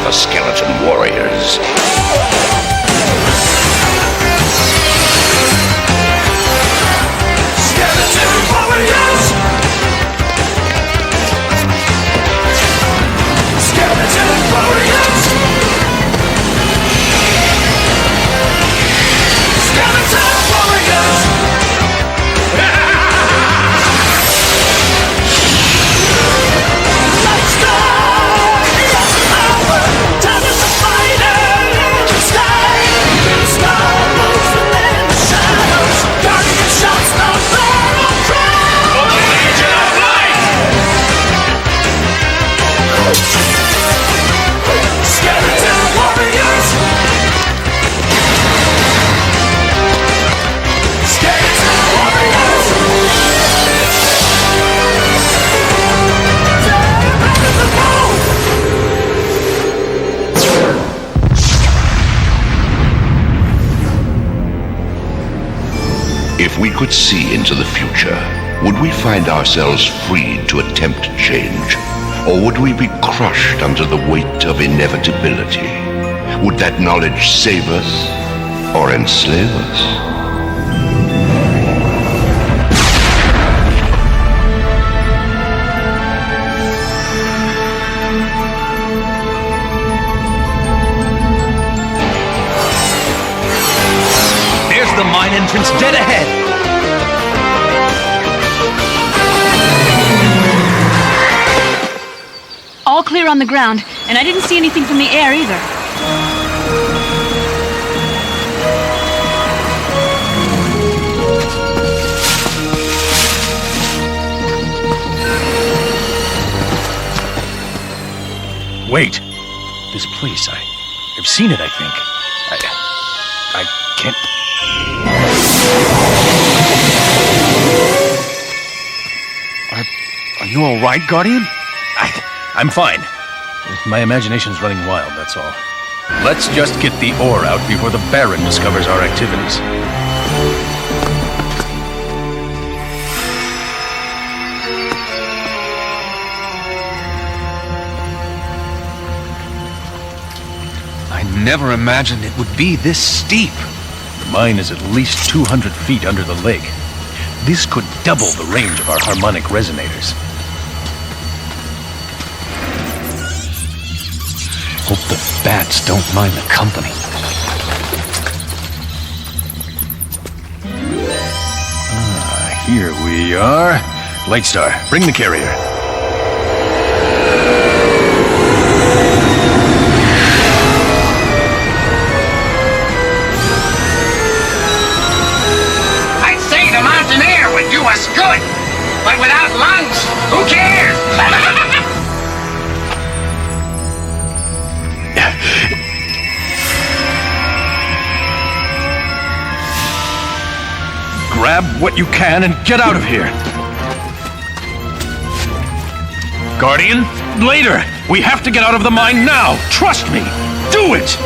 the skeleton warriors. If we could see into the future, would we find ourselves freed to attempt change? Or would we be crushed under the weight of inevitability? Would that knowledge save us or enslave us? The mine entrance dead ahead. All clear on the ground, and I didn't see anything from the air either. Wait. This place, I've seen it, I think. I can't... Are you all right, Guardian? I'm fine. My imagination's running wild, that's all. Let's just get the ore out before the Baron discovers our activities. I never imagined it would be this steep. The mine is at least 200 feet under the lake. This could double the range of our harmonic resonators. Hope the bats don't mind the company. Here we are. Lightstar, bring the carrier. I'd say the mountain air would do us good, but without lungs, who cares? Grab what you can and get out of here. Guardian, later! We have to get out of the mine now! Trust me! Do it!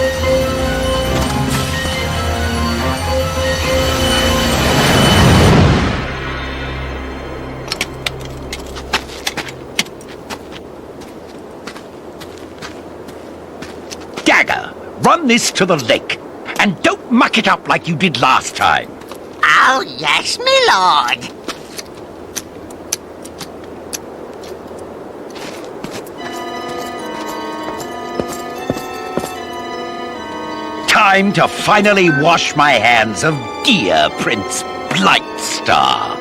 Dagger, run this to the lake. And don't muck it up like you did last time. Oh, yes, my lord. Time to finally wash my hands of dear Prince Blightstar.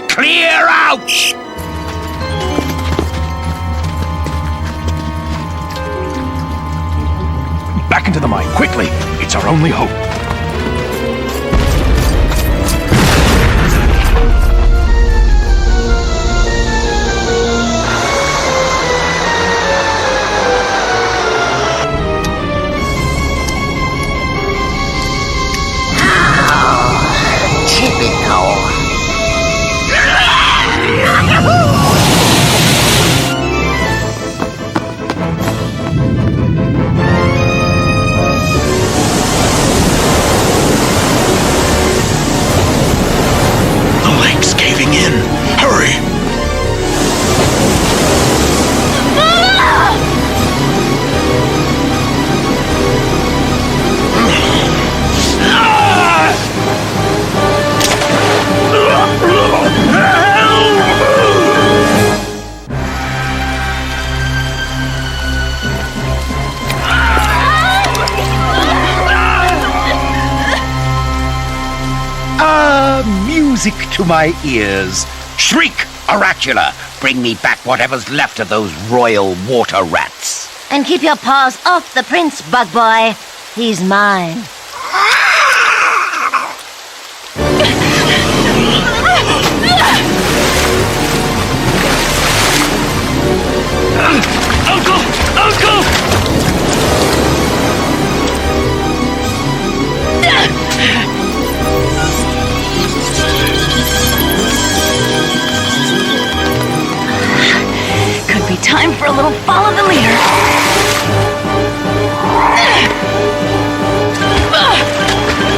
Clear out! Back into the mine, quickly! It's our only hope. music to my ears. Shriek, Oracula! Bring me back whatever's left of those royal water rats. And keep your paws off the prince, bug boy. He's mine. Uncle! Uncle! Could be time for a little follow the leader.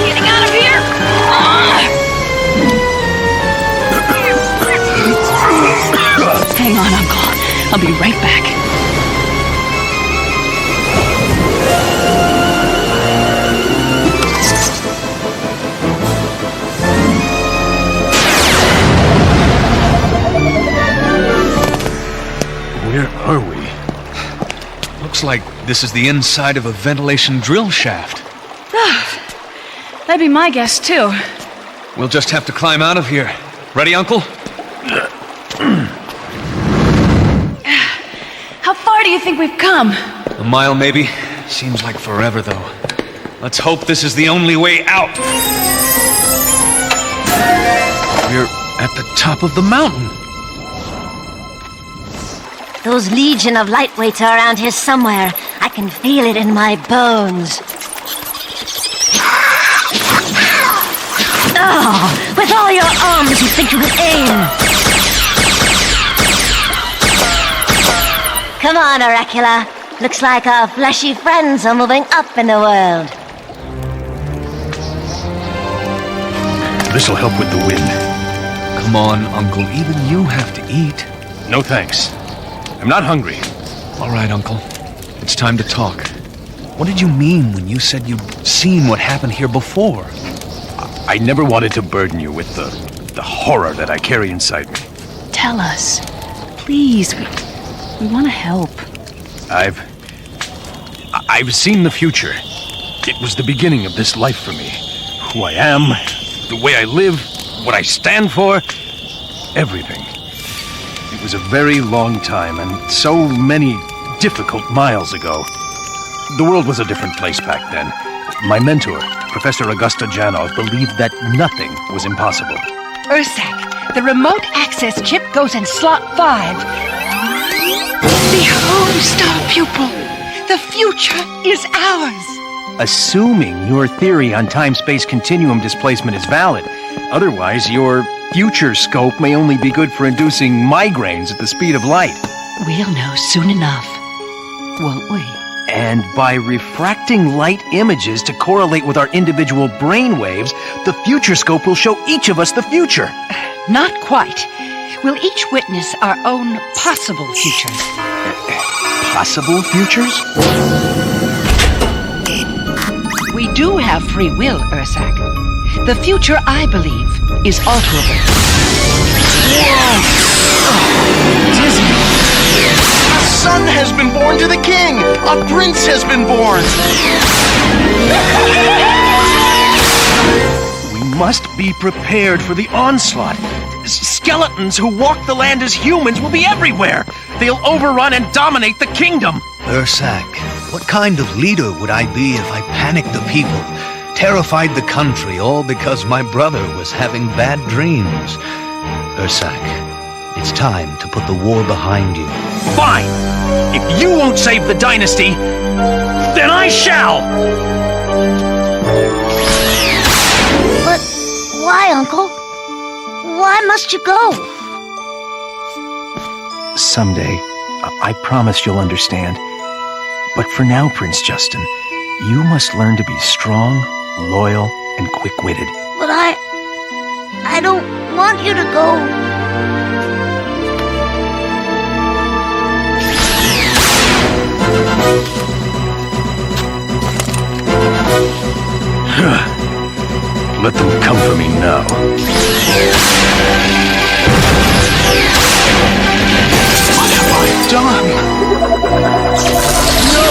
Getting out of here! Hang on, Uncle. I'll be right back. Where are we? Looks like this is the inside of a ventilation drill shaft. That'd be my guess, too. We'll just have to climb out of here. Ready, Uncle? How far do you think we've come? A mile, maybe. Seems like forever, though. Let's hope this is the only way out. We're at the top of the mountain. Those legion of lightweights are around here somewhere. I can feel it in my bones. Oh, with all your arms, you think you could aim. Come on, Oracula. Looks like our fleshy friends are moving up in the world. This'll help with the wind. Come on, Uncle. Even you have to eat. No thanks. I'm not hungry. All right, Uncle. It's time to talk. What did you mean when you said you'd seen what happened here before? I never wanted to burden you with the horror that I carry inside me. Tell us. Please, we want to help. I've seen the future. It was the beginning of this life for me. Who I am, the way I live, what I stand for, everything. It was a very long time and so many difficult miles ago. The world was a different place back then. My mentor, Professor Augusta Janov, believed that nothing was impossible. Ursak, the remote access chip goes in slot 5. The Homestar pupil. The future is ours. Assuming your theory on time-space continuum displacement is valid. Otherwise, your future scope may only be good for inducing migraines at the speed of light. We'll know soon enough, won't we? And by refracting light images to correlate with our individual brain waves, the future scope will show each of us the future. Not quite. We'll each witness our own possible futures. Possible futures? We do have free will, Ursak. The future, I believe, is alterable. A son has been born to the king! A prince has been born! We must be prepared for the onslaught. Skeletons who walk the land as humans will be everywhere. They'll overrun and dominate the kingdom. Ursak, what kind of leader would I be if I panicked the people, terrified the country, all because my brother was having bad dreams? Ursak, it's time to put the war behind you. Fine! If you won't save the dynasty, then I shall! But why, Uncle? Why must you go? Someday, I promise you'll understand. But for now, Prince Justin, you must learn to be strong, loyal, and quick-witted. But I don't want you to go. Let them come for me now. What have I done? No!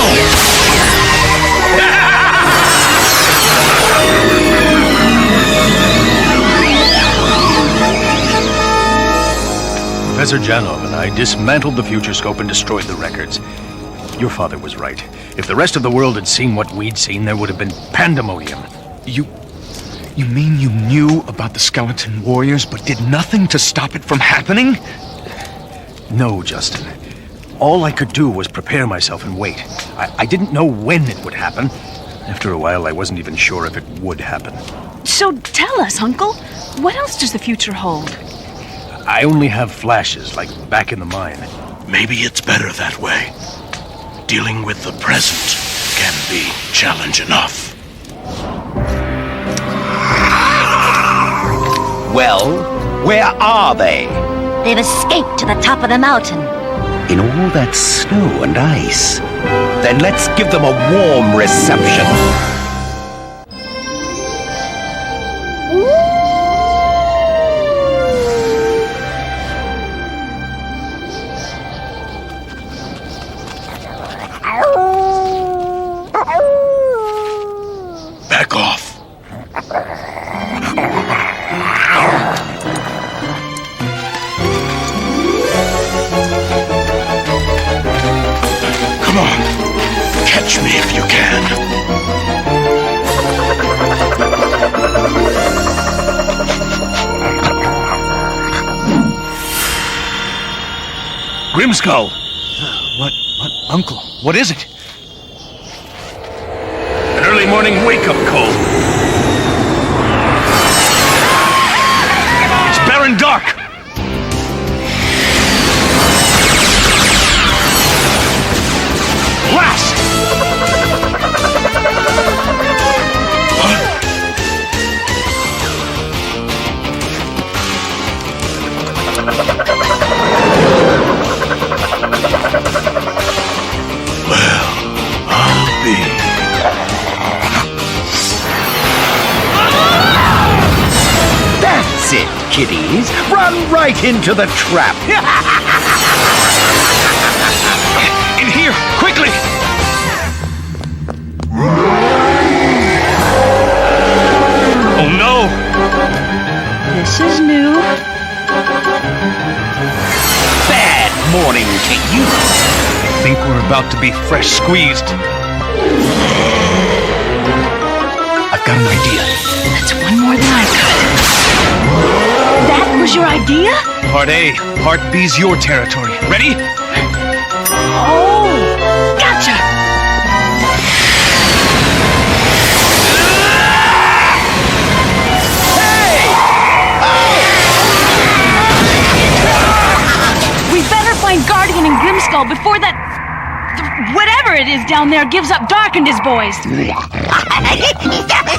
Professor Janov and I dismantled the future scope and destroyed the records. Your father was right. If the rest of the world had seen what we'd seen, there would have been pandemonium. You mean you knew about the skeleton warriors, but did nothing to stop it from happening? No, Justin. All I could do was prepare myself and wait. I didn't know when it would happen. After a while, I wasn't even sure if it would happen. So tell us, Uncle. What else does the future hold? I only have flashes, like back in the mine. Maybe it's better that way. Dealing with the present can be challenge enough. Well, where are they? They've escaped to the top of the mountain. In all that snow and ice. Then let's give them a warm reception. Back off. Come on. Catch me if you can. Grimskull! What, Uncle? What is it? An early morning wake-up call. It's Baron Dark! Blast! That's it, kiddies. Run right into the trap. In here, quickly! Oh no! This is new. Bad morning to you. I think we're about to be fresh squeezed. I've got an idea. That's one more than I got. That was your idea? Part A, Part B's your territory. Ready? Oh, gotcha! We better find Guardian and Grimskull before that... whatever it is down there gives up Dark and his boys.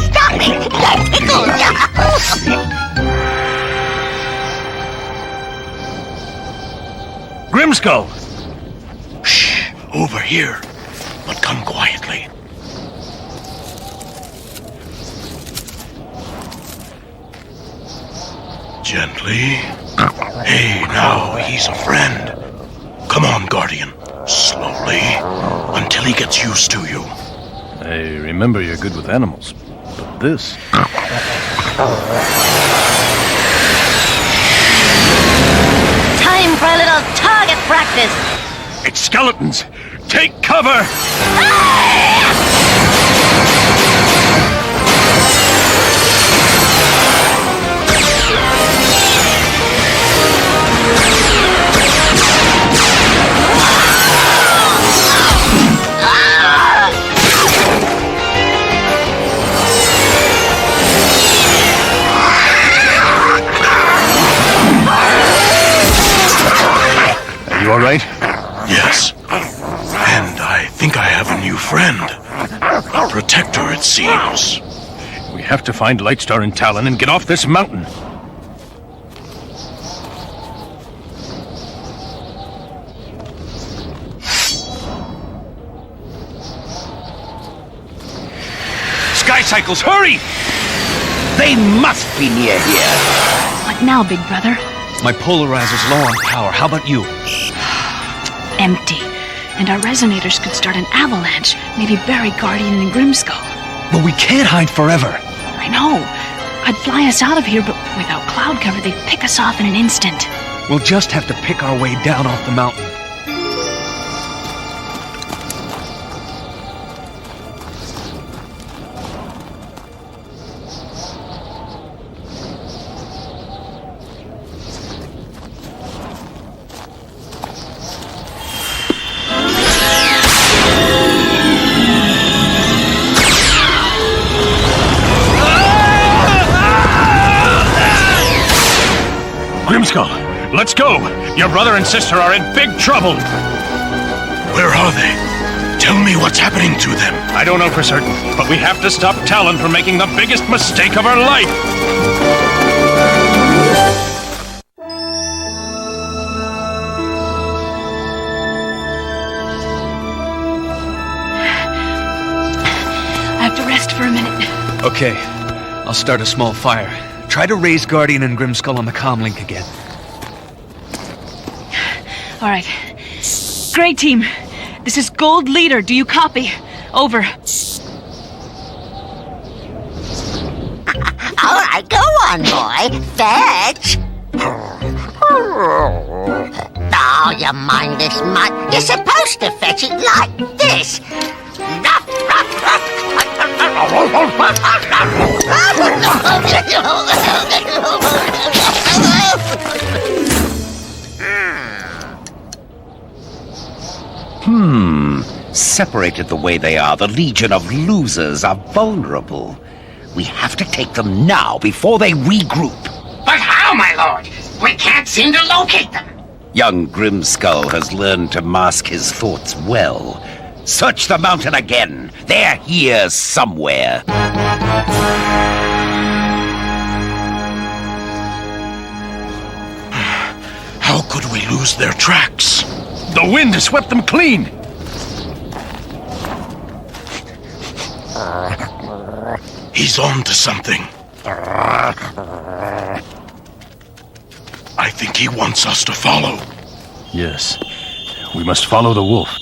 Stop it! That tickles! Grimskull! Shh, over here. But come quietly. Gently. Hey, now, he's a friend. Come on, Guardian. Slowly, until he gets used to you. I remember you're good with animals, but this... Time for a little target practice. It's skeletons! Take cover! Are you all right? Yes. And I think I have a new friend. A protector, it seems. We have to find Lightstar and Talon and get off this mountain. Sky Cycles, hurry! They must be near here. What now, big brother? My polarizer's low on power. How about you? Empty. And our resonators could start an avalanche. Maybe bury Guardian and Grimskull. But we can't hide forever. I know. I'd fly us out of here, but without cloud cover, they'd pick us off in an instant. We'll just have to pick our way down off the mountain. Grimskull, let's go! Your brother and sister are in big trouble! Where are they? Tell me what's happening to them. I don't know for certain, but we have to stop Talon from making the biggest mistake of her life! I have to rest for a minute. Okay, I'll start a small fire. Try to raise Guardian and Grimskull on the comm link again. All right. Great team. This is Gold Leader. Do you copy? Over. All right, go on, boy. Fetch. Oh, you mindless mutt. You're supposed to fetch it like this. Ruff, ruff, ruff. Separated the way they are, the Legion of Losers are vulnerable. We have to take them now before they regroup. But how, my lord? We can't seem to locate them. Young Grimskull has learned to mask his thoughts well. Search the mountain again. They're here somewhere. How could we lose their tracks? The wind has swept them clean! He's on to something. I think he wants us to follow. Yes, we must follow the wolf.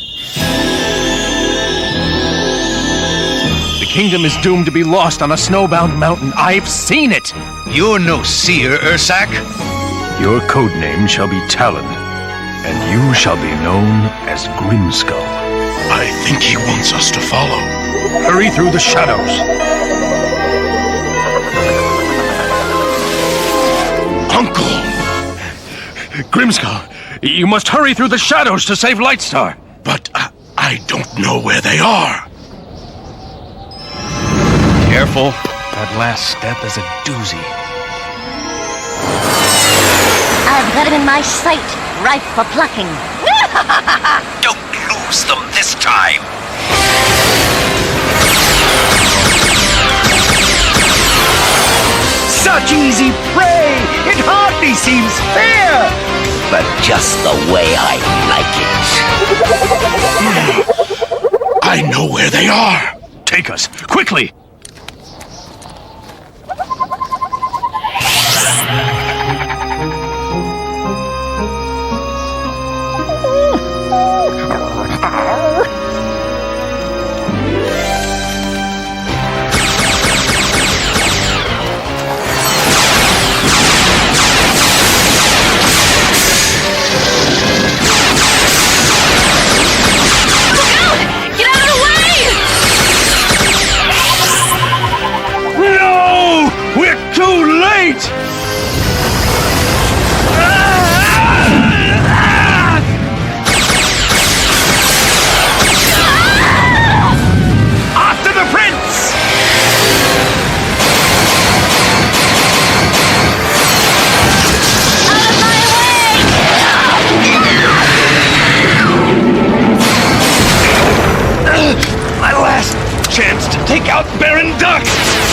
The kingdom is doomed to be lost on a snowbound mountain. I've seen it! You're no seer, Ursak. Your code name shall be Talon, and you shall be known as Grimskull. I think he wants us to follow. Hurry through the shadows. Uncle! Grimskull, you must hurry through the shadows to save Lightstar. But I don't know where they are. Careful. That last step is a doozy. I've got him in my sight, ripe for plucking. Don't lose them this time. Such easy prey! It hardly seems fair! But just the way I like it. I know where they are. Take us, quickly!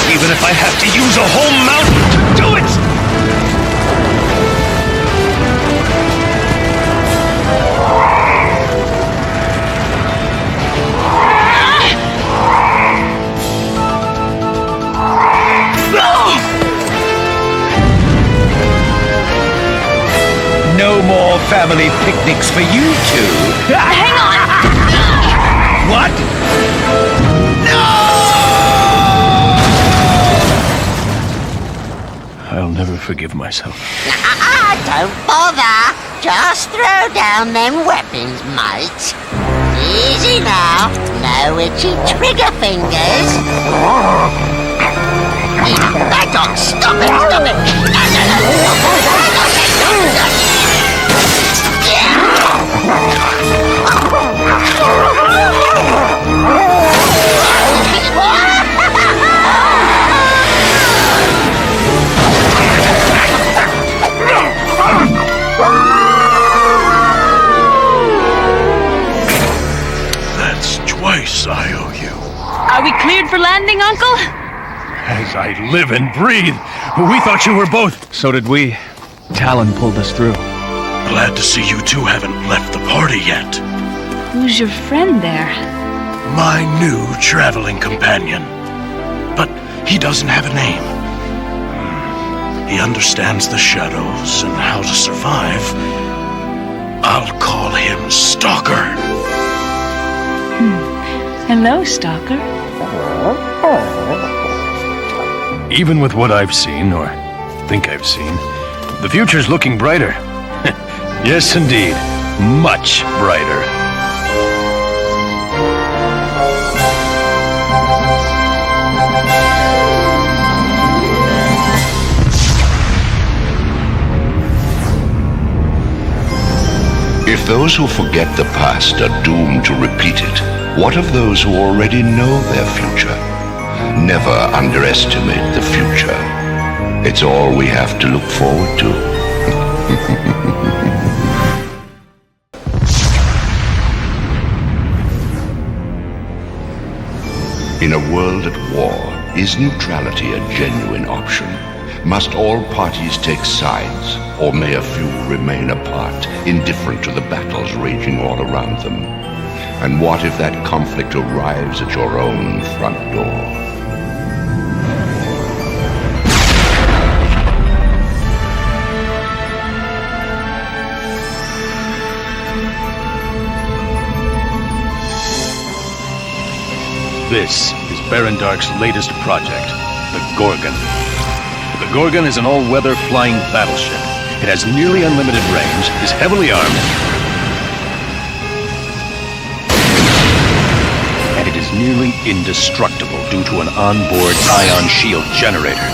Even if I have to use a whole mountain to do it! No more family picnics for you two. Hang on! What? I'll never forgive myself. Don't bother. Just throw down them weapons, mate. Easy now. No itchy trigger fingers. Bad dog, stop it, stop it. That's twice I owe you. Are we cleared for landing, Uncle? As I live and breathe, we thought you were both. So did we. Talon pulled us through. Glad to see you two haven't left the party yet. Who's your friend there? My new traveling companion. But he doesn't have a name. He understands the shadows and how to survive. I'll call him Stalker. Hello, Stalker. Even with what I've seen, or think I've seen, the future's looking brighter. Yes, indeed. Much brighter. If those who forget the past are doomed to repeat it, what of those who already know their future? Never underestimate the future. It's all we have to look forward to. In a world at war, is neutrality a genuine option? Must all parties take sides, or may a few remain apart, indifferent to the battles raging all around them? And what if that conflict arrives at your own front door? This is Baron Dark's latest project, the Gorgon. The Gorgon is an all-weather flying battleship. It has nearly unlimited range, is heavily armed, and it is nearly indestructible due to an onboard ion shield generator.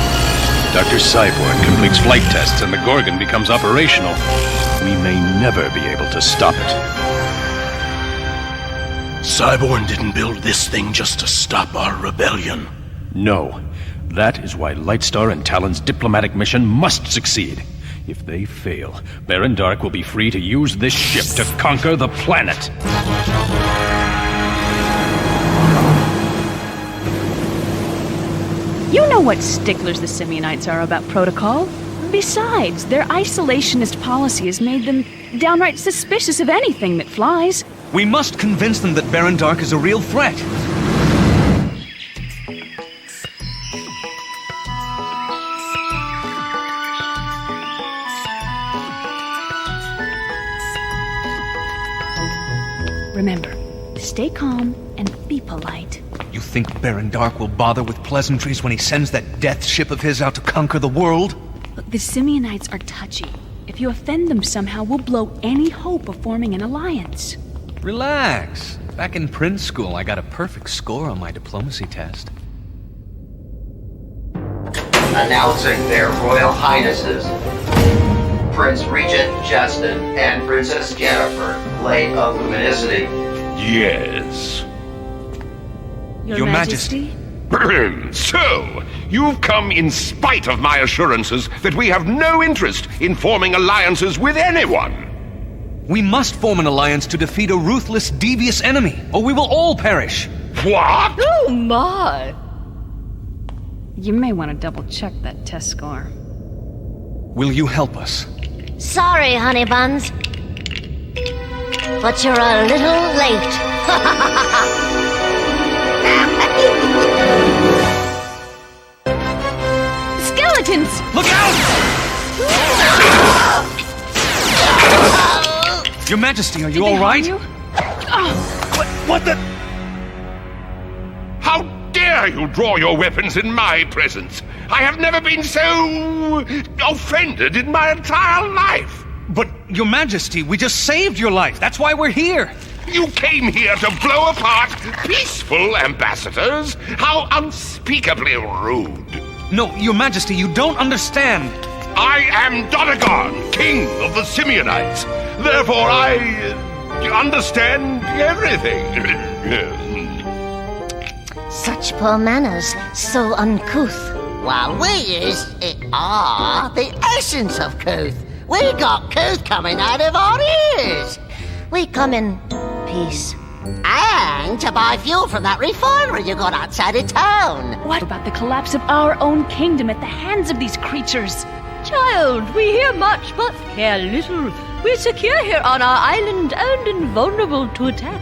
Dr. Cyborg completes flight tests and the Gorgon becomes operational. We may never be able to stop it. Cyborg didn't build this thing just to stop our rebellion. No. That is why Lightstar and Talon's diplomatic mission must succeed. If they fail, Baron Dark will be free to use this ship to conquer the planet. You know what sticklers the Simeonites are about protocol. Besides, their isolationist policy has made them downright suspicious of anything that flies. We must convince them that Baron Dark is a real threat. Remember, stay calm and be polite. You think Baron Dark will bother with pleasantries when he sends that death ship of his out to conquer the world? Look, the Simeonites are touchy. If you offend them somehow, we'll blow any hope of forming an alliance. Relax. Back in Prince School, I got a perfect score on my diplomacy test. Announcing their Royal Highnesses, Prince Regent Justin and Princess Jennifer, late of Luminicity. Yes. Your Majesty? So, you've come in spite of my assurances that we have no interest in forming alliances with anyone. We must form an alliance to defeat a ruthless, devious enemy, or we will all perish. What? Oh my! You may want to double-check that test score. Will you help us? Sorry, honey buns. But you're a little late. Skeletons! Look out! Your Majesty, are you all right? What the? How dare you draw your weapons in my presence? I have never been so offended in my entire life. But, Your Majesty, we just saved your life. That's why we're here. You came here to blow apart peaceful ambassadors? How unspeakably rude. No, Your Majesty, you don't understand. I am Donegon, king of the Simeonites. Therefore, I understand everything. Such poor manners, so uncouth. Well, we are the essence of couth. We got couth coming out of our ears. We come in peace. And to buy fuel from that refinery you got outside of town. What about the collapse of our own kingdom at the hands of these creatures? Child, we hear much but care little. We're secure here on our island and invulnerable to attack.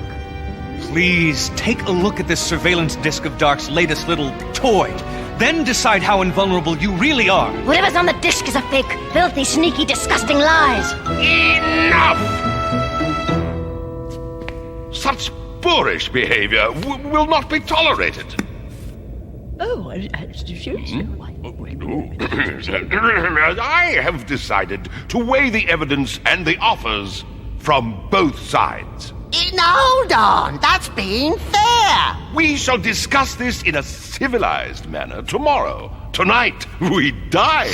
Please, take a look at this surveillance disc of Dark's latest little toy. Then decide how invulnerable you really are. Whatever's on the disc is a fake, filthy, sneaky, disgusting lies. Enough! Such boorish behavior will not be tolerated. Oh, I have decided to weigh the evidence and the offers from both sides. Now, hold on. That's being fair. We shall discuss this in a civilized manner tomorrow. Tonight, we dine.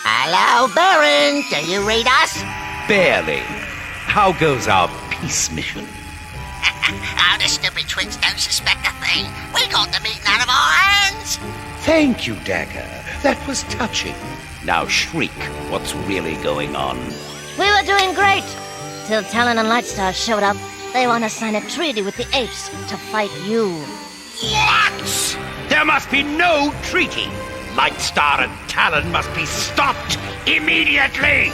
Hello, Baron. Do you read us? Barely. How goes our peace mission? Oh, the stupid twins don't suspect a thing. We got the meeting out of our hands. Thank you, Dagger. That was touching. Now, Shriek, what's really going on? We were doing great, till Talon and Lightstar showed up. They want to sign a treaty with the apes to fight you. What? There must be no treaty. Lightstar and Talon must be stopped immediately.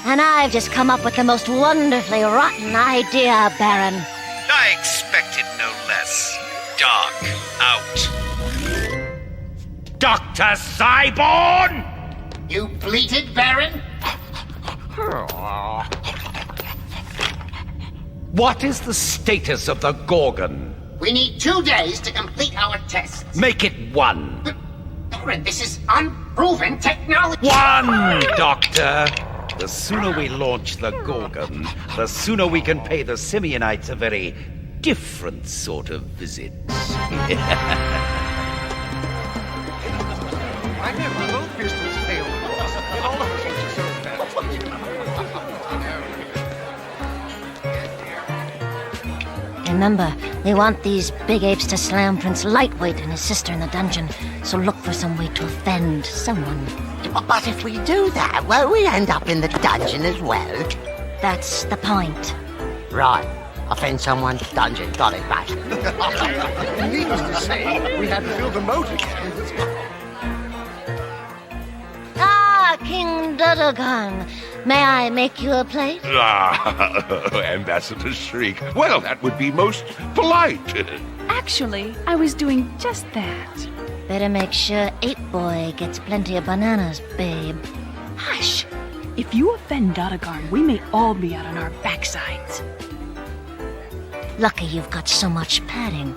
And I've just come up with the most wonderfully rotten idea, Baron. I expected no less. Dark out. Dr. Cyborn! You bleated, Baron? What is the status of the Gorgon? We need 2 days to complete our tests. Make it 1. Baron, this is unproven technology. 1, Doctor! The sooner we launch the Gorgon, the sooner we can pay the Simeonites a very different sort of visit. I never both pistols failed. All of us are so Remember, we want these big apes to slam Prince Lightweight and his sister in the dungeon, so look for some way to offend someone. But if we do that, won't we end up in the dungeon as well? That's the point. Right. Offend someone, dungeon. Got it, right. Needless to say, we had to fill the moat again. Ah, King Dodogon. May I make you a plate? Ambassador Shriek. Well, that would be most polite. Actually, I was doing just that. Better make sure Ape Boy gets plenty of bananas, babe. Hush! If you offend Dodogon, we may all be out on our backsides. Lucky you've got so much padding.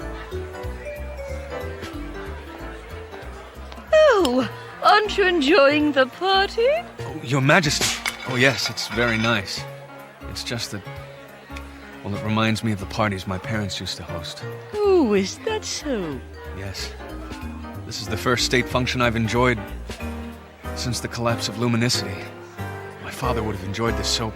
Oh, aren't you enjoying the party? Oh, Your Majesty. Oh, yes, it's very nice. It's just that... well, it reminds me of the parties my parents used to host. Oh, is that so? Yes. This is the first state function I've enjoyed since the collapse of luminicity. My father would have enjoyed this so...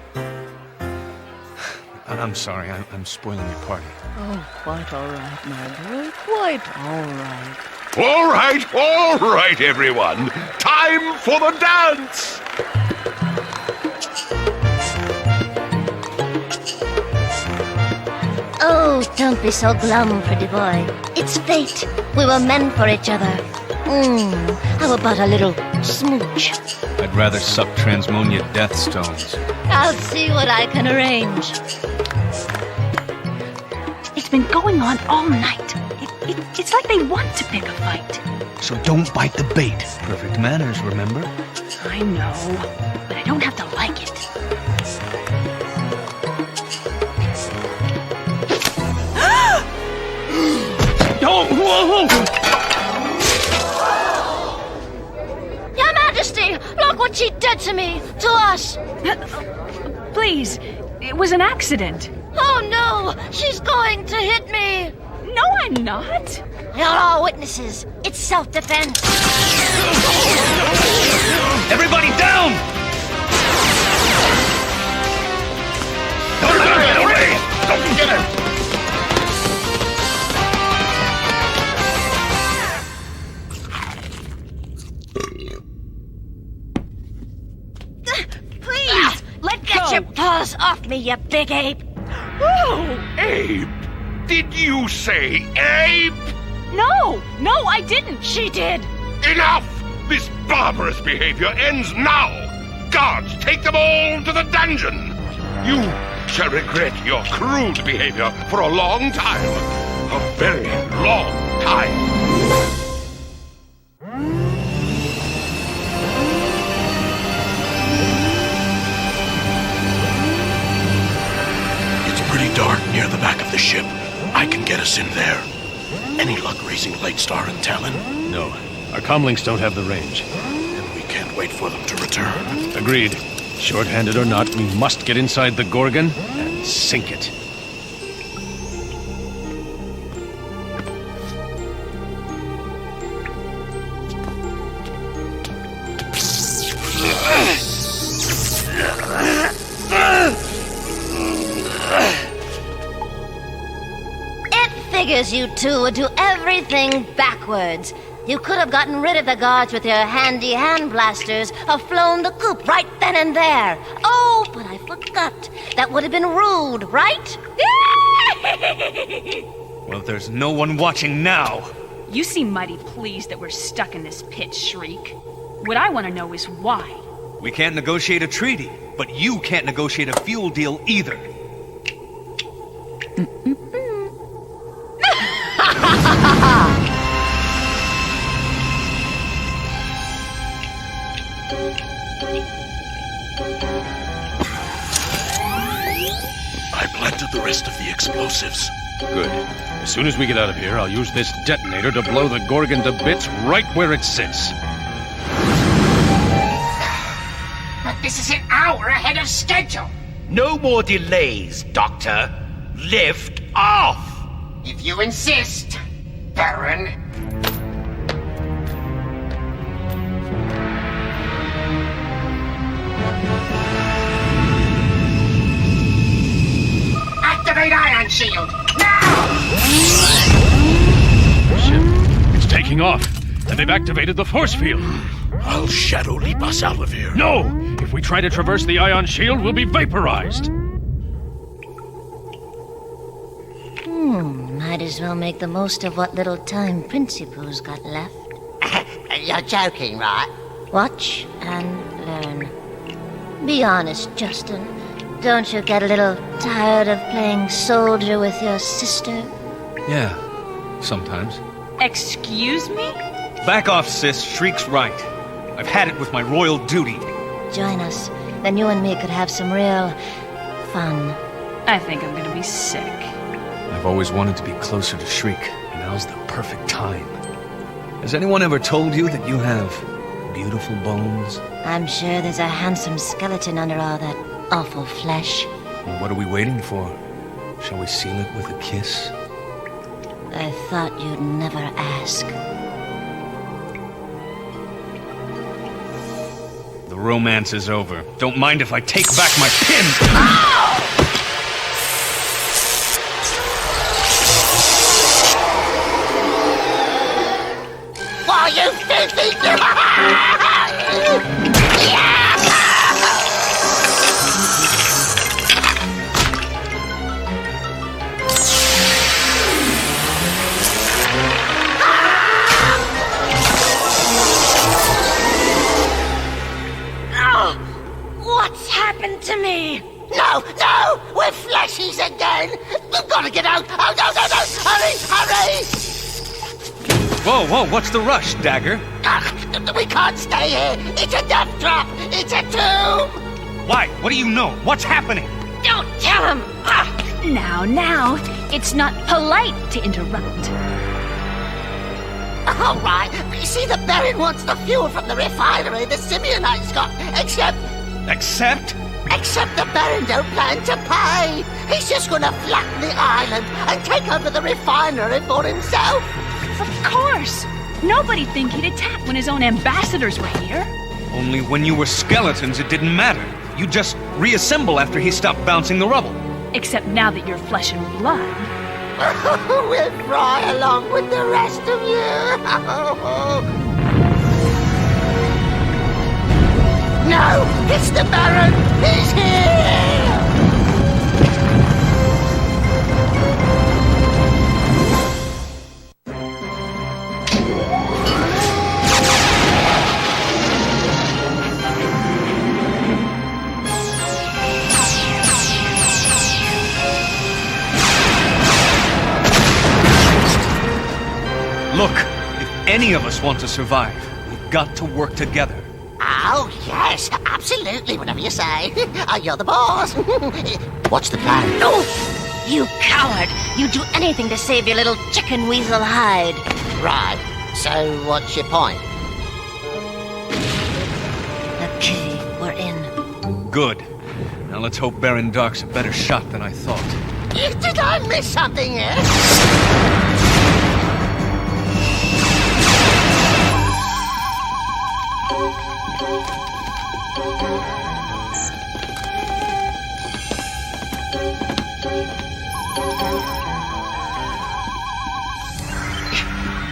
I'm sorry, I'm spoiling your party. Oh, quite all right, my boy. Quite all right. All right, everyone. Time for the dance! Oh, don't be so glum, pretty boy. It's fate. We were meant for each other. How about a little smooch? I'd rather suck transmonia death stones. I'll see what I can arrange. It's been going on all night. It's like they want to pick a fight. So don't bite the bait. Perfect manners, remember? I know, but I don't have to like it. Oh, whoa! Your Majesty! what she did to me, to us. Please, it was an accident. Oh no, she's going to hit me. No, I'm not. You're all witnesses. It's self-defense. Everybody down! Don't get away! Don't get him! Please, get your paws off me, you big ape. Ape? Did you say ape? No, I didn't. She did. Enough! This barbarous behavior ends now! Guards, take them all to the dungeon! You shall regret your crude behavior for a long time. A very long time. Pretty dark near the back of the ship. I can get us in there. Any luck raising Lightstar and Talon? No. Our comlinks don't have the range. And we can't wait for them to return. Agreed. Short-handed or not, we must get inside the Gorgon and sink it. Figures you two would do everything backwards. You could have gotten rid of the guards with your handy hand blasters or flown the coop right then and there. Oh, but I forgot. That would have been rude, right? Well, there's no one watching now. You seem mighty pleased that we're stuck in this pit, Shriek. What I want to know is why. We can't negotiate a treaty, but you can't negotiate a fuel deal either. I planted the rest of the explosives. Good. As soon as we get out of here, I'll use this detonator to blow the Gorgon to bits right where it sits. But this is an hour ahead of schedule. No more delays, Doctor. Lift off! If you insist, Baron. Activate ion shield, now! Shit. It's taking off, and they've activated the force field. I'll shadow leap us out of here. No! If we try to traverse the ion shield, we'll be vaporized. Might as well make the most of what little time Principal's got left. You're joking, right? Watch and learn. Be honest, Justin. Don't you get a little tired of playing soldier with your sister? Yeah, sometimes. Excuse me? Back off, sis. Shriek's right. I've had it with my royal duty. Join us. Then you and me could have some real fun. I think I'm gonna be sick. I've always wanted to be closer to Shriek, and now's the perfect time. Has anyone ever told you that you have beautiful bones? I'm sure there's a handsome skeleton under all that awful flesh. Well, what are we waiting for? Shall we seal it with a kiss? I thought you'd never ask. The romance is over. Don't mind if I take back my pin! Why, you filthy... What's happened to me? No, no! We're fleshies again! You've got to get out! Oh, no, no, no! Hurry, hurry! Whoa, whoa, what's the rush, Dagger? We can't stay here! It's a death trap! It's a tomb! Why? What do you know? What's happening? Don't tell him! Now, it's not polite to interrupt. All right. You see, the Baron wants the fuel from the refinery the Simeonites got, except the Baron don't plan to pay. He's just gonna flatten the island and take over the refinery for himself. Of course! Nobody'd think he'd attack when his own ambassadors were here. Only when you were skeletons, it didn't matter. You just reassemble after he stopped bouncing the rubble. Except now that you're flesh and blood. We'll fry along with the rest of you. No, it's the Baron. He's here. Look, if any of us want to survive, we've got to work together. Oh, yes, absolutely, whatever you say. You're the boss. What's the plan? Oh, you coward! You'd do anything to save your little chicken weasel hide. Right, so what's your point? Okay, we're in. Good. Now let's hope Baron Dark's a better shot than I thought. Did I miss something here?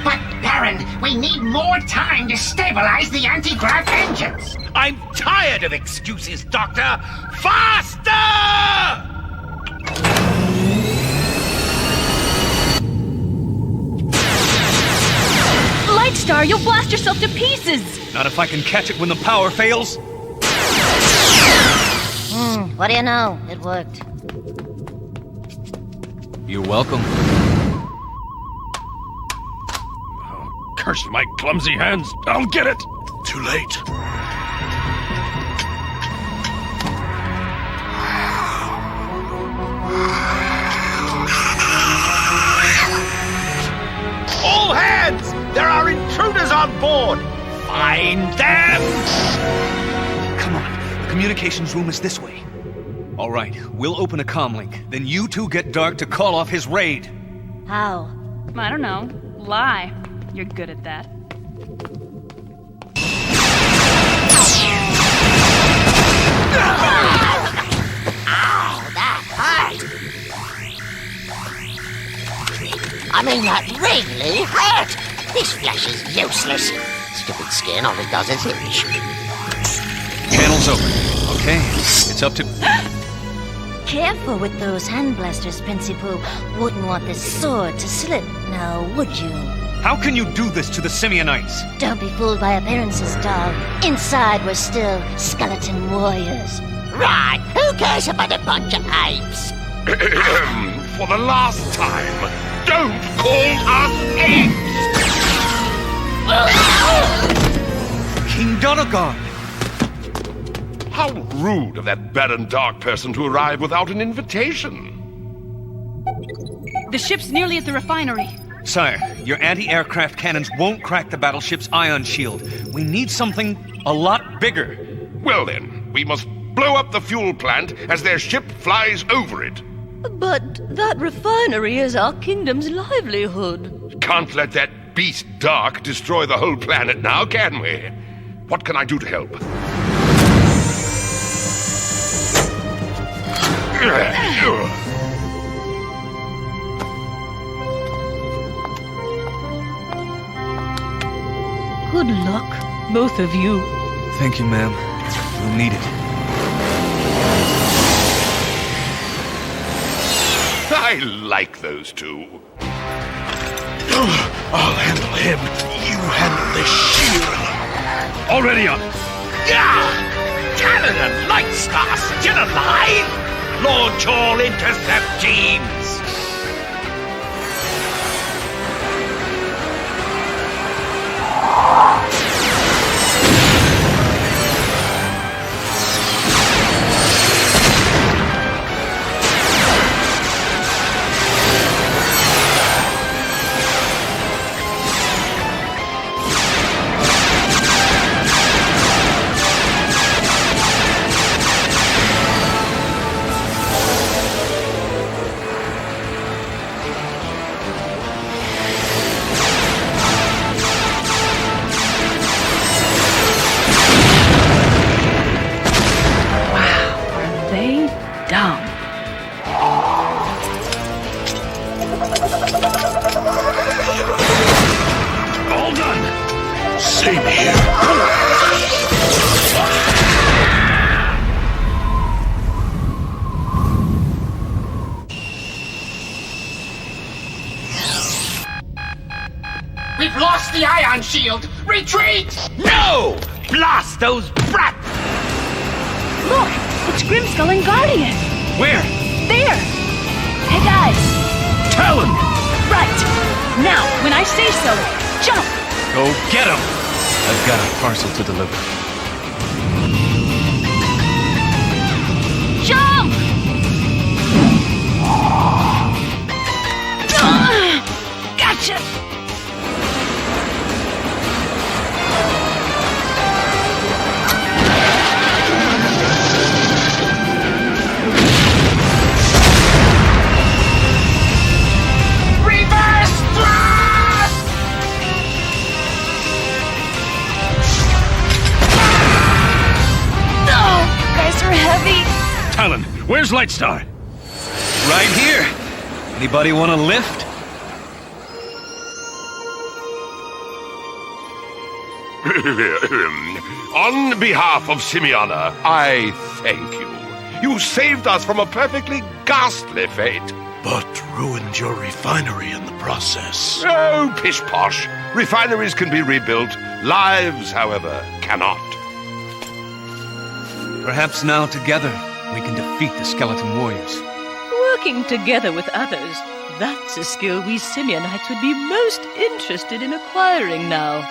But, Baron, we need more time to stabilize the anti-grav engines. I'm tired of excuses, Doctor! Faster! Lightstar, you'll blast yourself to pieces! Not if I can catch it when the power fails. What do you know? It worked. You're welcome. Curse my clumsy hands. I'll get it. Too late. All hands! There are intruders on board! Find them! Come on, the communications room is this way. All right, we'll open a comlink. Then you two get Dark to call off his raid. How? I don't know. Lie. You're good at that. Ow, that hurt! I mean, that really hurt! This flesh is useless. Stupid skin, all it does is itch. Channel's open. Okay, it's up to... Careful with those hand blasters, Principal. Wouldn't want this sword to slip, now would you? How can you do this to the Simeonites? Don't be fooled by appearances, doll. Inside, we're still skeleton warriors. Right, who cares about a bunch of apes? For the last time, don't call us apes! King Donegal! How rude of that Baron Dark person to arrive without an invitation. The ship's nearly at the refinery. Sire, your anti-aircraft cannons won't crack the battleship's ion shield. We need something a lot bigger. Well then, we must blow up the fuel plant as their ship flies over it. But that refinery is our kingdom's livelihood. Can't let that beast Dark destroy the whole planet now, can we? What can I do to help? Good luck, both of you. Thank you, ma'am. We'll need it. I like those two. I'll handle him. You handle this shield. Already on it. Yeah! Cannon and Lightstar still alive! Launch all intercept teams! they down. All done. Same here. We've lost the ion shield! Retreat! No! Blast those brats! Look! It's Grimskull and Guardian! Where? There! Hey guys! Talon! Right! Now, when I say so, jump! Go get him! I've got a parcel to deliver. Jump! Gotcha! Reverse thrust! Oh, you guys are heavy. Talon, where's Lightstar? Right here! Anybody want a lift? On behalf of Simiana, I thank you. You saved us from a perfectly ghastly fate. But ruined your refinery in the process. Oh, pish-posh. Refineries can be rebuilt. Lives, however, cannot. Perhaps now together we can defeat the skeleton warriors. Working together with others, that's a skill we Simionites would be most interested in acquiring now.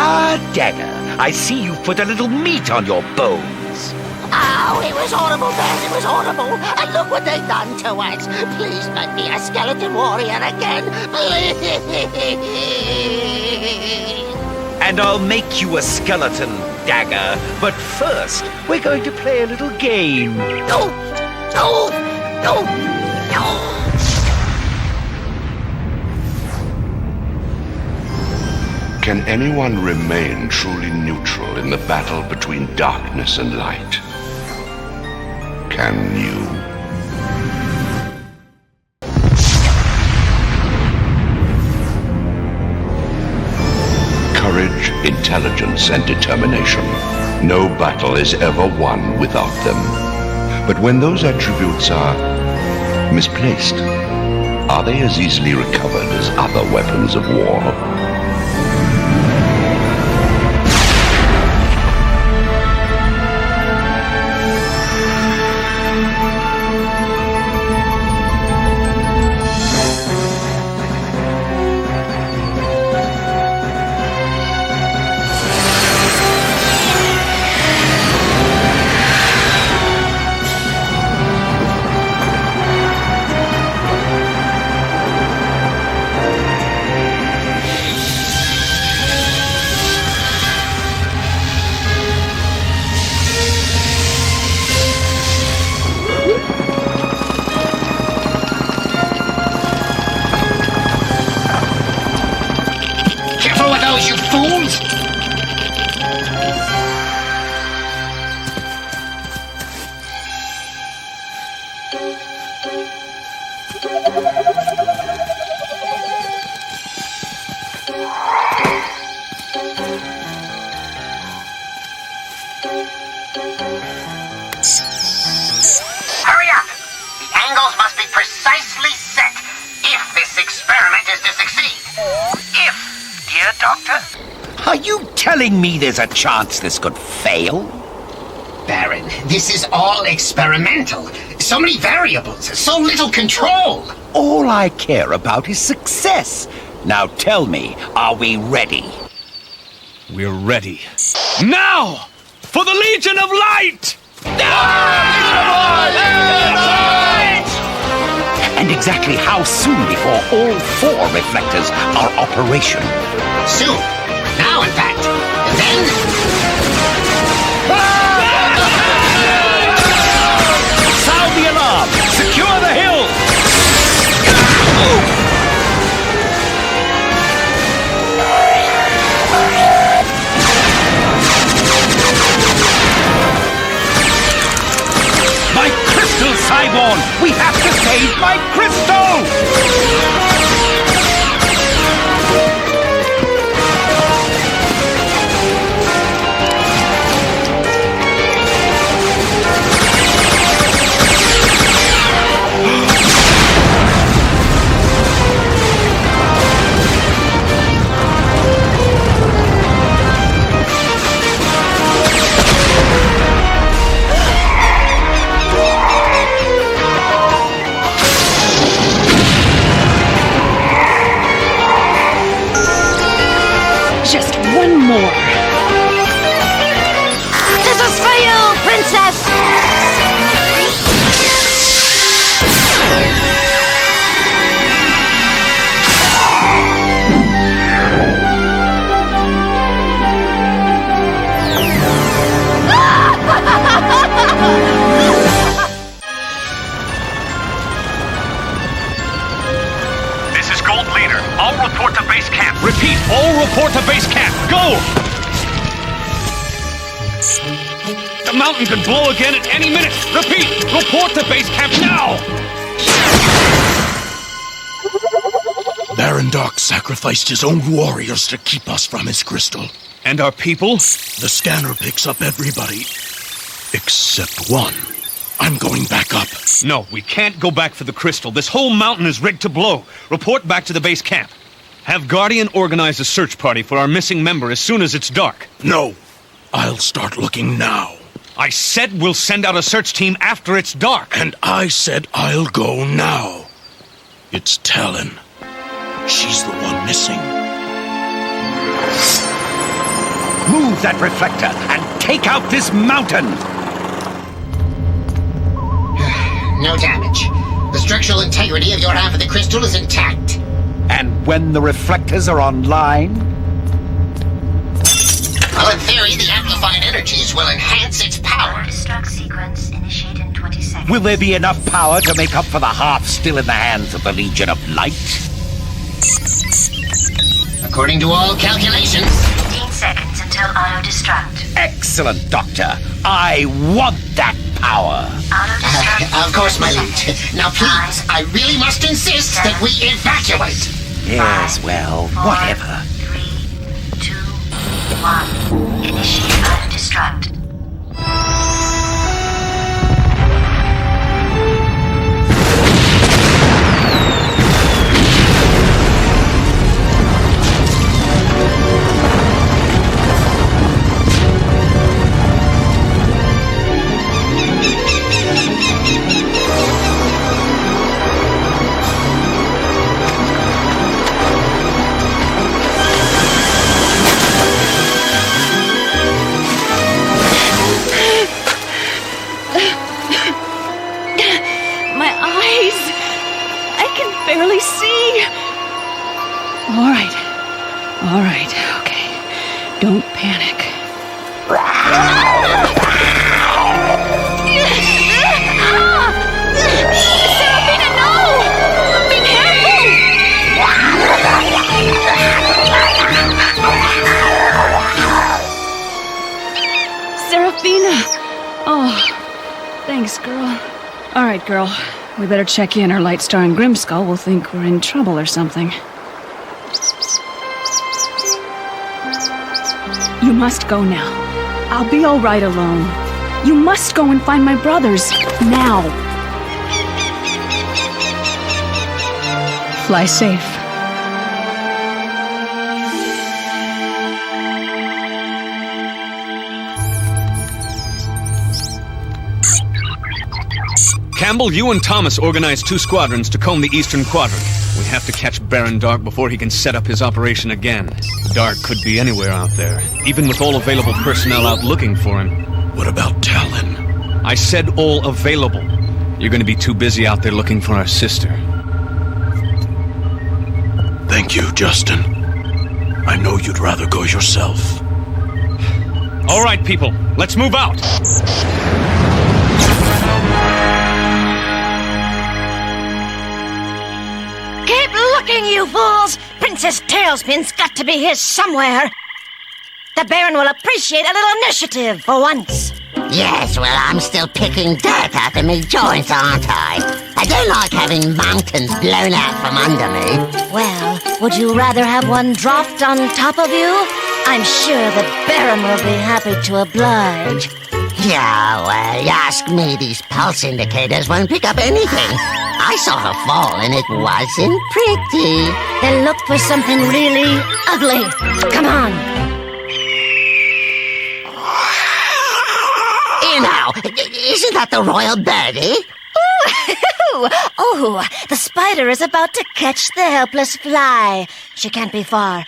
Ah, Dagger, I see you've put a little meat on your bones. Oh, it was horrible, Ben. It was horrible. And look what they've done to us. Please make me a skeleton warrior again. Please. And I'll make you a skeleton, Dagger. But first, we're going to play a little game. No! No! No! No! Can anyone remain truly neutral in the battle between darkness and light? Can you? Courage, intelligence, and determination. No battle is ever won without them. But when those attributes are misplaced, are they as easily recovered as other weapons of war? Careful with those, you fools! Hurry up! The angles must be precisely set if this experiment is to succeed. If, dear Doctor. Are you telling me there's a chance this could fail? Baron, this is all experimental. So many variables, so little control. All I care about is success. Now tell me, are we ready? We're ready. Now! For the Legion of Light! And exactly how soon before all 4 reflectors are operational? Soon. Now, in fact. And then... Sound the alarm! Secure the hill! one more. This is for you, Princess! This is Gold Leader. All report to base camp. Repeat, all report to base camp. Go! The mountain could blow again at any minute. Repeat, report to base camp now! Baron Dark sacrificed his own warriors to keep us from his crystal. And our people? The scanner picks up everybody. Except one. I'm going back up. No, we can't go back for the crystal. This whole mountain is rigged to blow. Report back to the base camp. Have Guardian organize a search party for our missing member as soon as it's dark. No. I'll start looking now. I said we'll send out a search team after it's dark. And I said I'll go now. It's Talon. She's the one missing. Move that reflector and take out this mountain! No damage. The structural integrity of your half of the crystal is intact. And when the reflectors are online? Well, in theory, the amplified energies will enhance its power. Destruct sequence initiate in 20 seconds. Will there be enough power to make up for the half still in the hands of the Legion of Light? According to all calculations. 15 seconds until auto-destruct. Excellent, Doctor. I want that power. Of course, my liege. Now, please, I really must insist that we evacuate. Yes, well, whatever. 3, 2, 1. Initiate auto-destruct. Barely see. All right, okay. Don't panic. Serafina, no! Be careful! Serafina! Oh, thanks, girl. All right, girl. We better check in, or Lightstar and Grimskull will think we're in trouble or something. You must go now. I'll be all right alone. You must go and find my brothers. Now. Fly safe. Campbell, you and Thomas organized 2 squadrons to comb the eastern quadrant. We have to catch Baron Dark before he can set up his operation again. Dark could be anywhere out there, even with all available personnel out looking for him. What about Talon? I said all available. You're going to be too busy out there looking for our sister. Thank you, Justin. I know you'd rather go yourself. All right, people, let's move out. Keep looking, you fools! Princess Tailspin's got to be here somewhere. The Baron will appreciate a little initiative for once. Yes, well, I'm still picking dirt out of me joints, aren't I? I don't like having mountains blown out from under me. Well, would you rather have one dropped on top of you? I'm sure the Baron will be happy to oblige. Yeah, well, you ask me, these pulse indicators won't pick up anything. I saw her fall and it wasn't pretty. Then look for something really ugly. Come on. You know, isn't that the royal birdie? Oh, the spider is about to catch the helpless fly. She can't be far.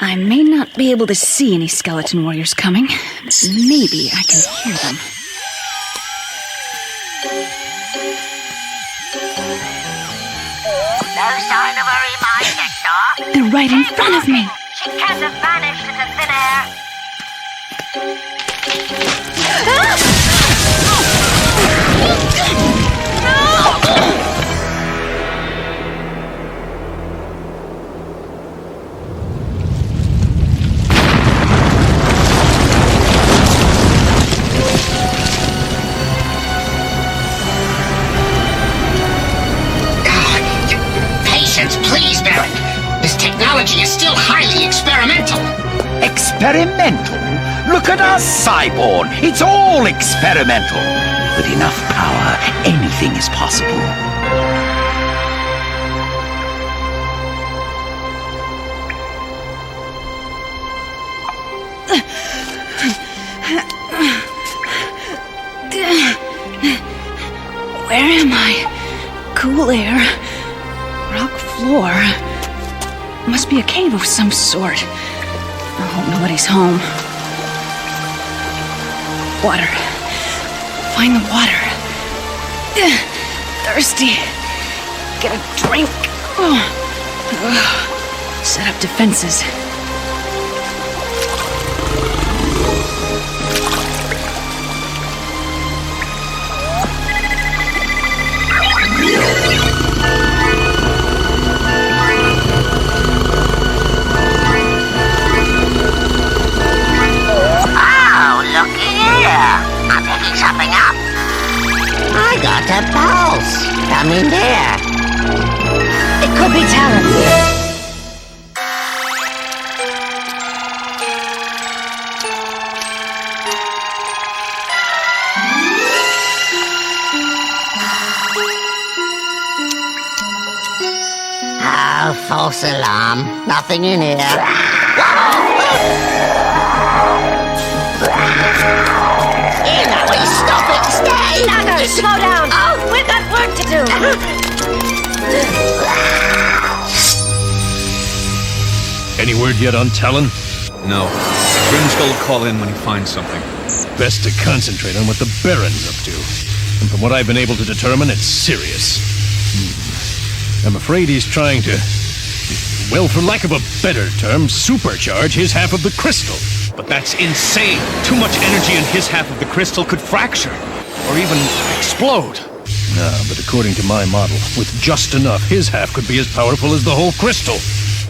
I may not be able to see any skeleton warriors coming. Maybe I can hear them. No sign of her in my sector. They're right in front of me. She can't have vanished into thin air. Patience, please, Baron. This technology is still highly experimental. Experimental? Look at us, Cyborn. It's all experimental. With enough power, anything is possible. Where am I? Cool air. Rock floor. Must be a cave of some sort. I hope nobody's home. Water. Find the water. Thirsty. Get a drink. Set up defenses. I'm picking something up. I got a pulse. Come in there. It could be Talon. Oh, false alarm. Nothing in here. Stop it! Stay! Naga, slow down! Oh, we've got work to do! Any word yet on Talon? No. Grimskull will call in when he finds something. Best to concentrate on what the Baron's up to. And from what I've been able to determine, it's serious. I'm afraid he's trying to, well, for lack of a better term, supercharge his half of the crystal. But that's insane. Too much energy in his half of the crystal could fracture. Or even explode. But according to my model, with just enough, his half could be as powerful as the whole crystal.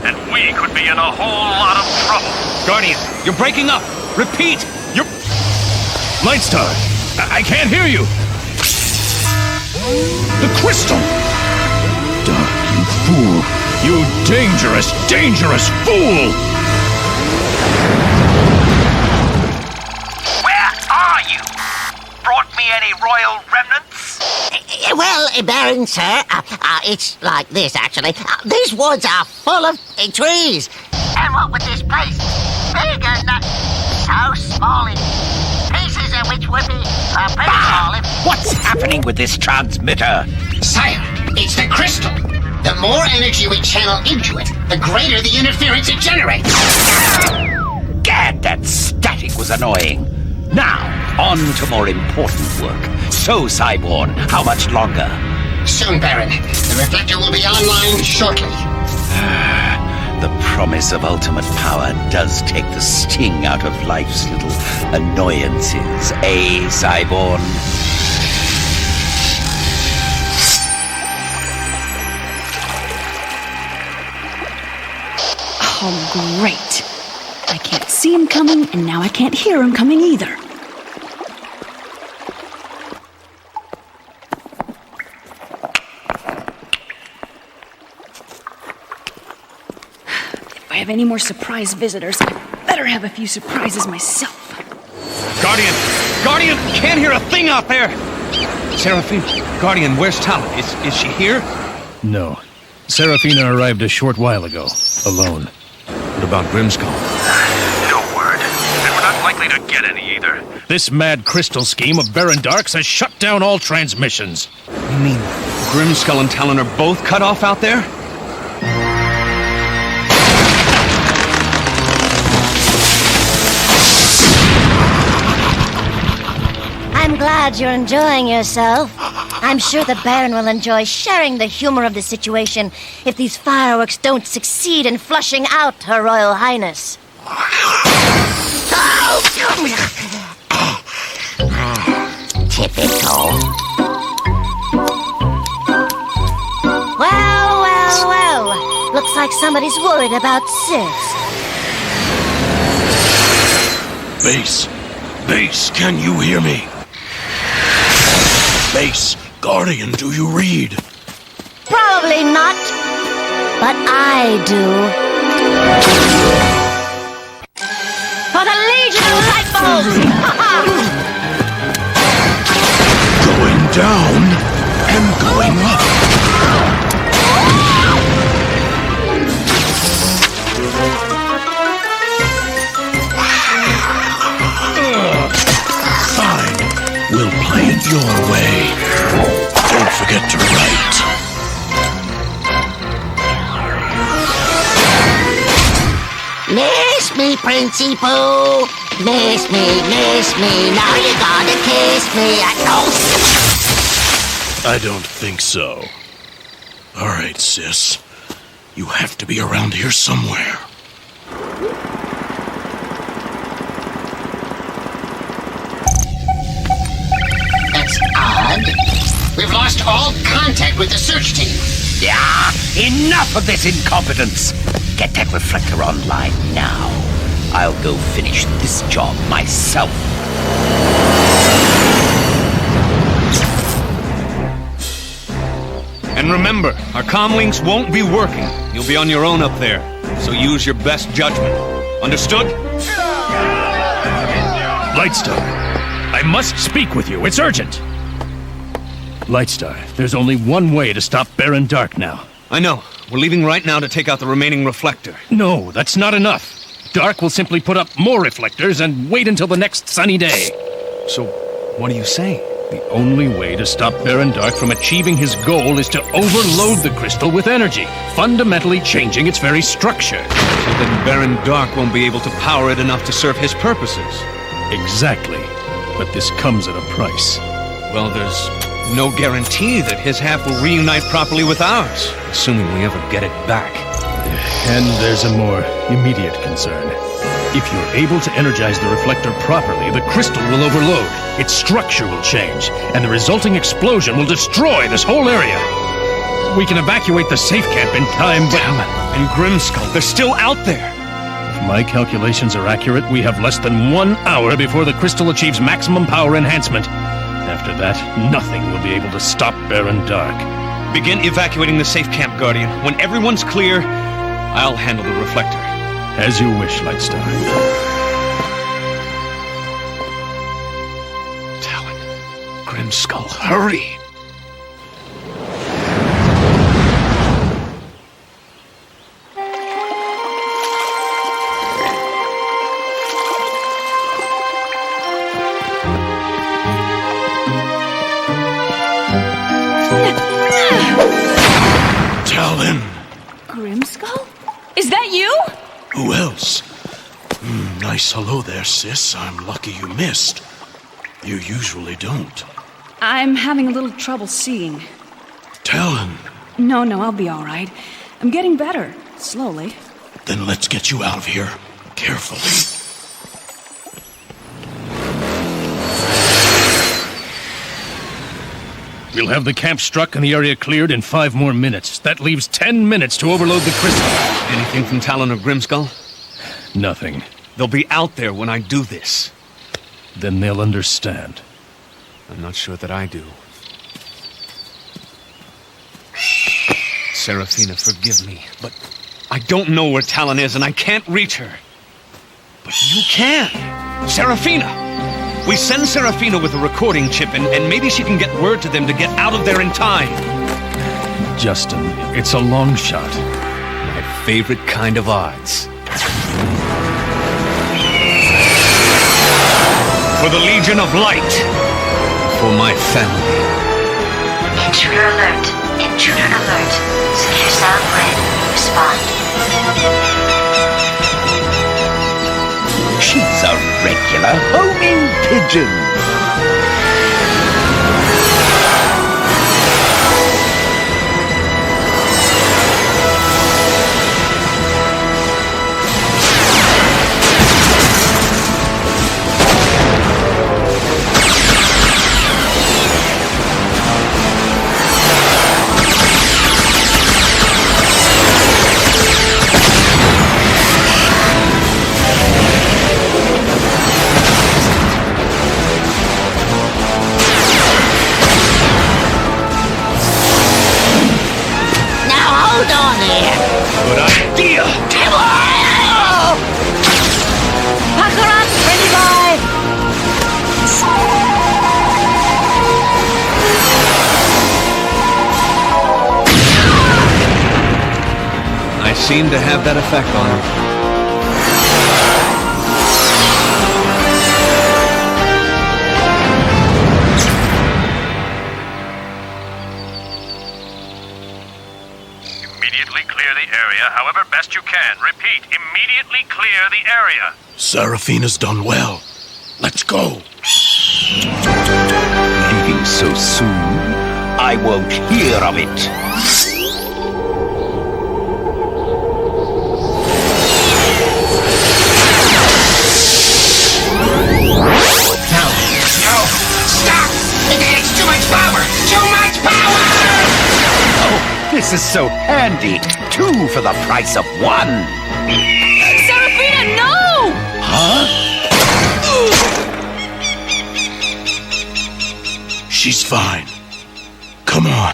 And we could be in a whole lot of trouble. Guardian, you're breaking up. Repeat. You're... Lightstar, I can't hear you. The crystal! Dark, you fool. You dangerous, dangerous fool! Brought me any royal remnants? Well, Baron, sir, it's like this, actually. These woods are full of trees. And what with this place? Big and so small in pieces, which would be pretty small if... What's happening with this transmitter? Sire, it's the crystal. The more energy we channel into it, the greater the interference it generates. Gad, that static was annoying. Now, on to more important work. So, Cyborn, how much longer? Soon, Baron. The reflector will be online shortly. The promise of ultimate power does take the sting out of life's little annoyances, eh, Cyborn? Oh, great. I can't see him coming, and now I can't hear him coming either. If I have any more surprise visitors, I better have a few surprises myself. Guardian! Guardian! Can't hear a thing out there! Seraphine, Guardian, where's Talon? Is she here? No. Seraphina arrived a short while ago, alone. What about Grimskull? No word. And we're not likely to get any either. This mad crystal scheme of Baron Dark's has shut down all transmissions. You mean Grimskull and Talon are both cut off out there? I'm glad you're enjoying yourself. I'm sure the Baron will enjoy sharing the humor of the situation if these fireworks don't succeed in flushing out Her Royal Highness. Typical. Well. Looks like somebody's worried about Sis. Base, can you hear me? Base, Guardian, do you read? Probably not, but I do. For the Legion of Light Bulbs! Going down and going up. Fine. We'll play it your way. Don't forget to write. Miss me, Princey Pooh. Miss me. Now you gotta kiss me. I don't think so. All right, sis. You have to be around here somewhere. That's odd. We've lost all contact with the search team. Yeah, enough of this incompetence. Get that reflector online now. I'll go finish this job myself. And remember, our comlinks won't be working. You'll be on your own up there, so use your best judgment. Understood? Lightstar, I must speak with you. It's urgent. Lightstar, there's only one way to stop Baron Dark now. I know. We're leaving right now to take out the remaining reflector. No, that's not enough. Dark will simply put up more reflectors and wait until the next sunny day. So, what are you saying? The only way to stop Baron Dark from achieving his goal is to overload the crystal with energy, fundamentally changing its very structure. So then Baron Dark won't be able to power it enough to serve his purposes. Exactly. But this comes at a price. Well, there's no guarantee that his half will reunite properly with ours, assuming we ever get it back. And there's a more immediate concern. If you're able to energize the reflector properly, the crystal will overload, its structure will change, and the resulting explosion will destroy this whole area. We can evacuate the safe camp in time, but... Talon and Grimskull, they're still out there! If my calculations are accurate, we have less than 1 hour before the crystal achieves maximum power enhancement. After that, nothing will be able to stop Baron Dark. Begin evacuating the safe camp, Guardian. When everyone's clear, I'll handle the reflector. As you wish, Lightstar. Talon, Grimskull, hurry! Talon! Grimskull? Is that you? Who else? Nice hello there, sis. I'm lucky you missed. You usually don't. I'm having a little trouble seeing. Talon! No, I'll be all right. I'm getting better, slowly. Then let's get you out of here. Carefully. We'll have the camp struck and the area cleared in 5 more minutes. That leaves 10 minutes to overload the crystal. Anything from Talon or Grimskull? Nothing. They'll be out there when I do this. Then they'll understand. I'm not sure that I do. Seraphina, forgive me, but I don't know where Talon is and I can't reach her. But you can! Seraphina! We send Seraphina with a recording chip and maybe she can get word to them to get out of there in time. Justin, it's a long shot. My favorite kind of odds. For the Legion of Light. For my family. Intruder alert. Intruder alert. Secure sound grid. Respond. She's a regular homing pigeon. seemed to have that effect on him. Immediately clear the area, however best you can. Repeat, immediately clear the area. Seraphina's done well. Let's go. Leaving so soon? I won't hear of it. No! Stop! It's too much power! Too much power! Oh, this is so handy. 2 for the price of 1. Seraphina, no! Huh? She's fine. Come on.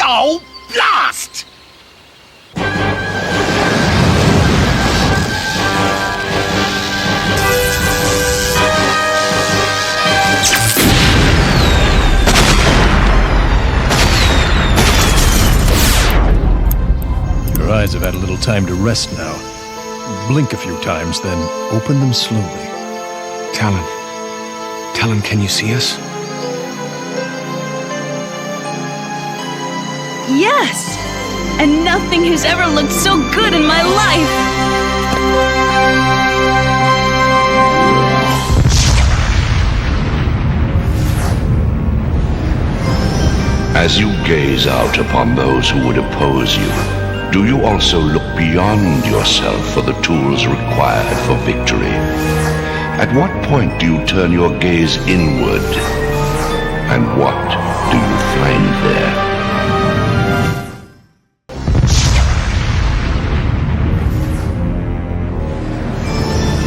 Oh, blast! Your eyes have had a little time to rest now. Blink a few times, then open them slowly. Talon. Talon, can you see us? Yes! And nothing has ever looked so good in my life! As you gaze out upon those who would oppose you, do you also look beyond yourself for the tools required for victory? At what point do you turn your gaze inward? And what do you find there?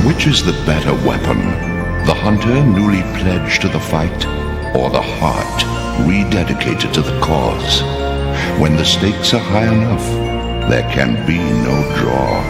Which is the better weapon? The hunter newly pledged to the fight, or the heart rededicated to the cause? When the stakes are high enough, there can be no draw.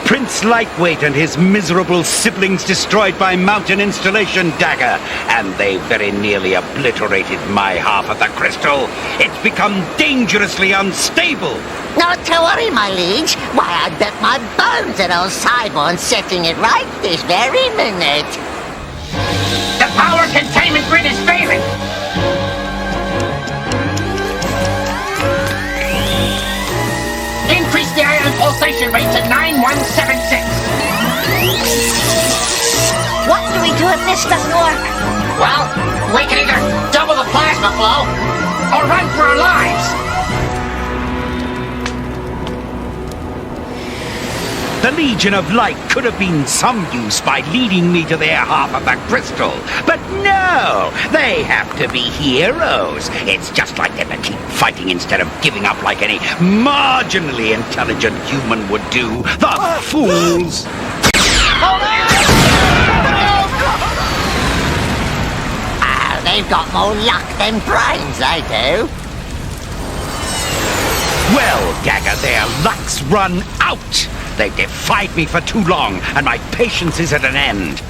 Prince Lightweight and his miserable siblings destroyed my mountain installation dagger, and they very nearly obliterated my half of the crystal. It's become dangerously unstable. Not to worry, my liege. Why, I bet my bones that old Cyborn's setting it right this very minute. The power containment grid is failing! Increase the ion pulsation rate to 9176. What do we do if this doesn't work? Well, we can either double the plasma flow or run for our lives. The Legion of Light could have been some use by leading me to their half of the crystal. But no, they have to be heroes. It's just like them to keep fighting instead of giving up like any marginally intelligent human would do. The fools! Ah, they've got more luck than brains, they do. Well, Dagger, their luck's run out. They've defied me for too long, and my patience is at an end.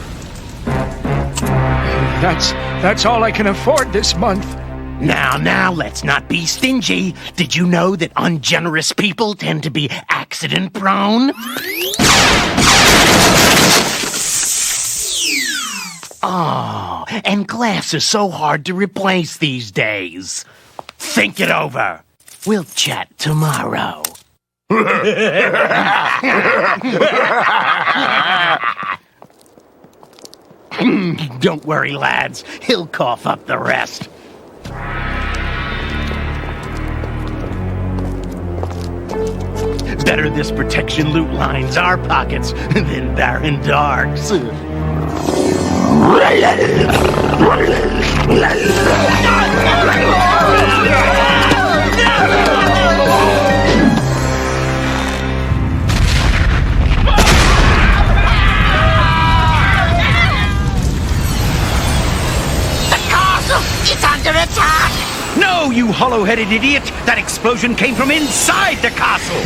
That's all I can afford this month. Now, let's not be stingy. Did you know that ungenerous people tend to be accident-prone? Oh, and glass is so hard to replace these days. Think it over. We'll chat tomorrow. Don't worry, lads. He'll cough up the rest. Better this protection loot lines our pockets than Baron Dark's. No, you hollow-headed idiot! That explosion came from inside the castle!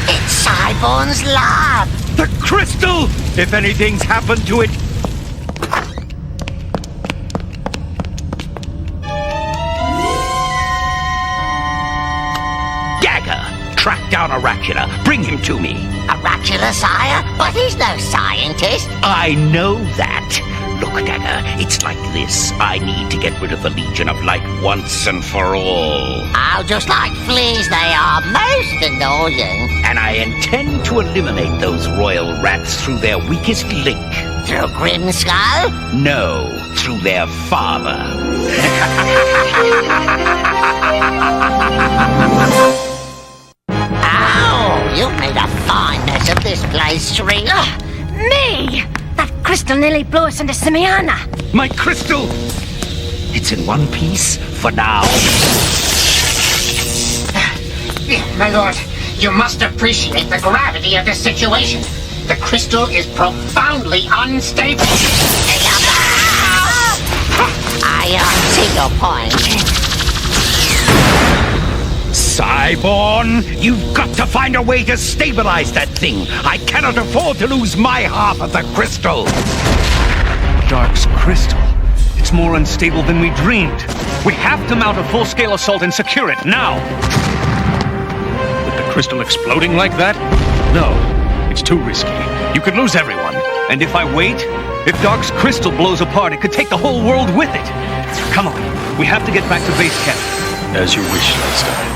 It's Cyborn's lab! The crystal! If anything's happened to it... Dagger! Track down Oracula. Bring him to me. Oracula, sire? But he's no scientist. I know that. Look, Dagger, it's like this. I need to get rid of the Legion of Light once and for all. Oh, just like fleas, they are most annoying. And I intend to eliminate those royal rats through their weakest link. Through Grimskull? No, through their father. Oh, you've made a fine mess of this place, Shree. Me! That crystal nearly blew us into Simiana. My crystal! It's in one piece for now. My lord, you must appreciate the gravity of this situation. The crystal is profoundly unstable. I see your point. Cyborn, you've got to find a way to stabilize that thing. I cannot afford to lose my half of the crystal. Dark's crystal. It's more unstable than we dreamed. We have to mount a full-scale assault and secure it now. With the crystal exploding like that? No, it's too risky. You could lose everyone. And if I wait, if Dark's crystal blows apart, it could take the whole world with it. Come on, we have to get back to base camp. As you wish, Lightstar.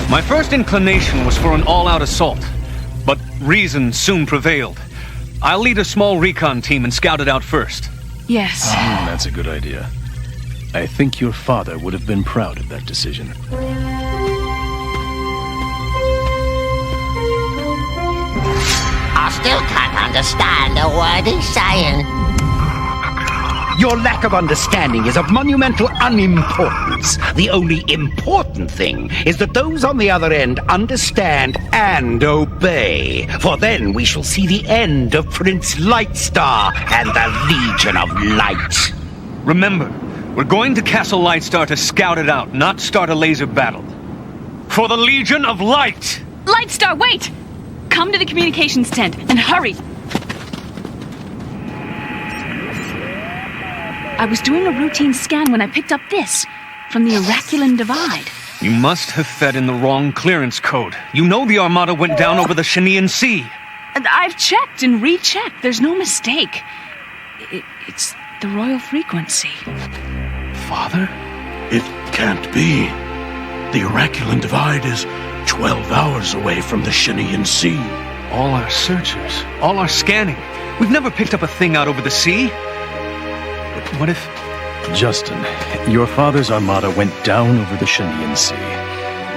My first inclination was for an all-out assault, but reason soon prevailed. I'll lead a small recon team and scout it out first. Yes. That's a good idea. I think your father would have been proud of that decision. I still can't understand a word he's saying. Your lack of understanding is of monumental unimportance. The only important thing is that those on the other end understand and obey. For then we shall see the end of Prince Lightstar and the Legion of Light. Remember, we're going to Castle Lightstar to scout it out, not start a laser battle. For the Legion of Light! Lightstar, wait! Come to the communications tent, and hurry! I was doing a routine scan when I picked up this, from the Oraculan Divide. You must have fed in the wrong clearance code. You know the Armada went down over the Shanian Sea. And I've checked and rechecked. There's no mistake. It's the royal frequency. Father? It can't be. The Oraculan Divide is 12 hours away from the Shanian Sea. All our searchers, all our scanning. We've never picked up a thing out over the sea. What if... Justin, your father's armada went down over the Shanian Sea.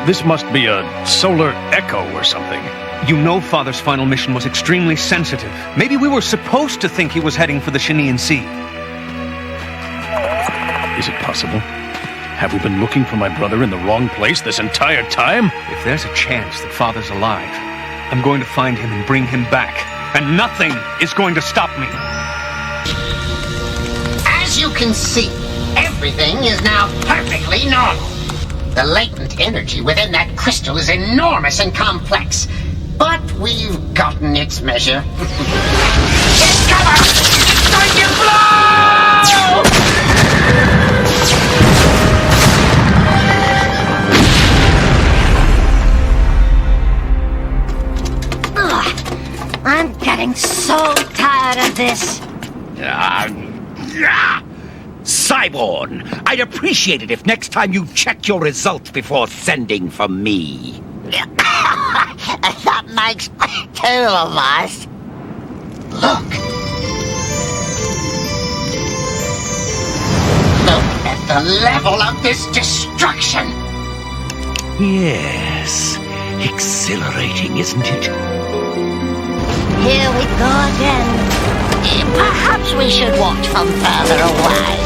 This must be a solar echo or something. You know Father's final mission was extremely sensitive. Maybe we were supposed to think he was heading for the Shanian Sea. Is it possible? Have we been looking for my brother in the wrong place this entire time? If there's a chance that Father's alive, I'm going to find him and bring him back. And nothing is going to stop me. As you can see, everything is now perfectly normal. The latent energy within that crystal is enormous and complex, but we've gotten its measure. Get cover! It's going to blow! Ugh, I'm getting so tired of this. Cyborn, I'd appreciate it if next time you checked your results before sending for me. That makes two of us. Look. Look at the level of this destruction. Yes, exhilarating, isn't it? Here we go again. Perhaps we should watch from further away.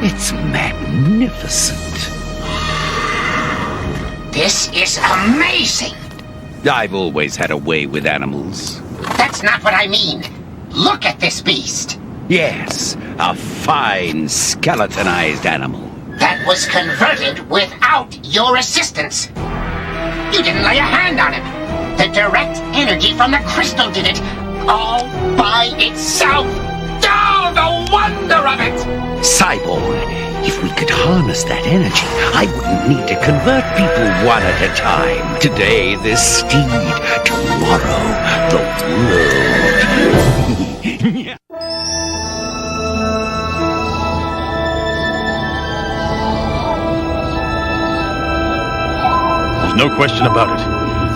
It's magnificent. This is amazing. I've always had a way with animals. That's not what I mean. Look at this beast. Yes, a fine skeletonized animal. That was converted without your assistance. You didn't lay a hand on him. The direct energy from the crystal did it, all by itself. Oh, the wonder of it! Cyborg, if we could harness that energy, I wouldn't need to convert people one at a time. Today, this steed. Tomorrow, the world. There's no question about it.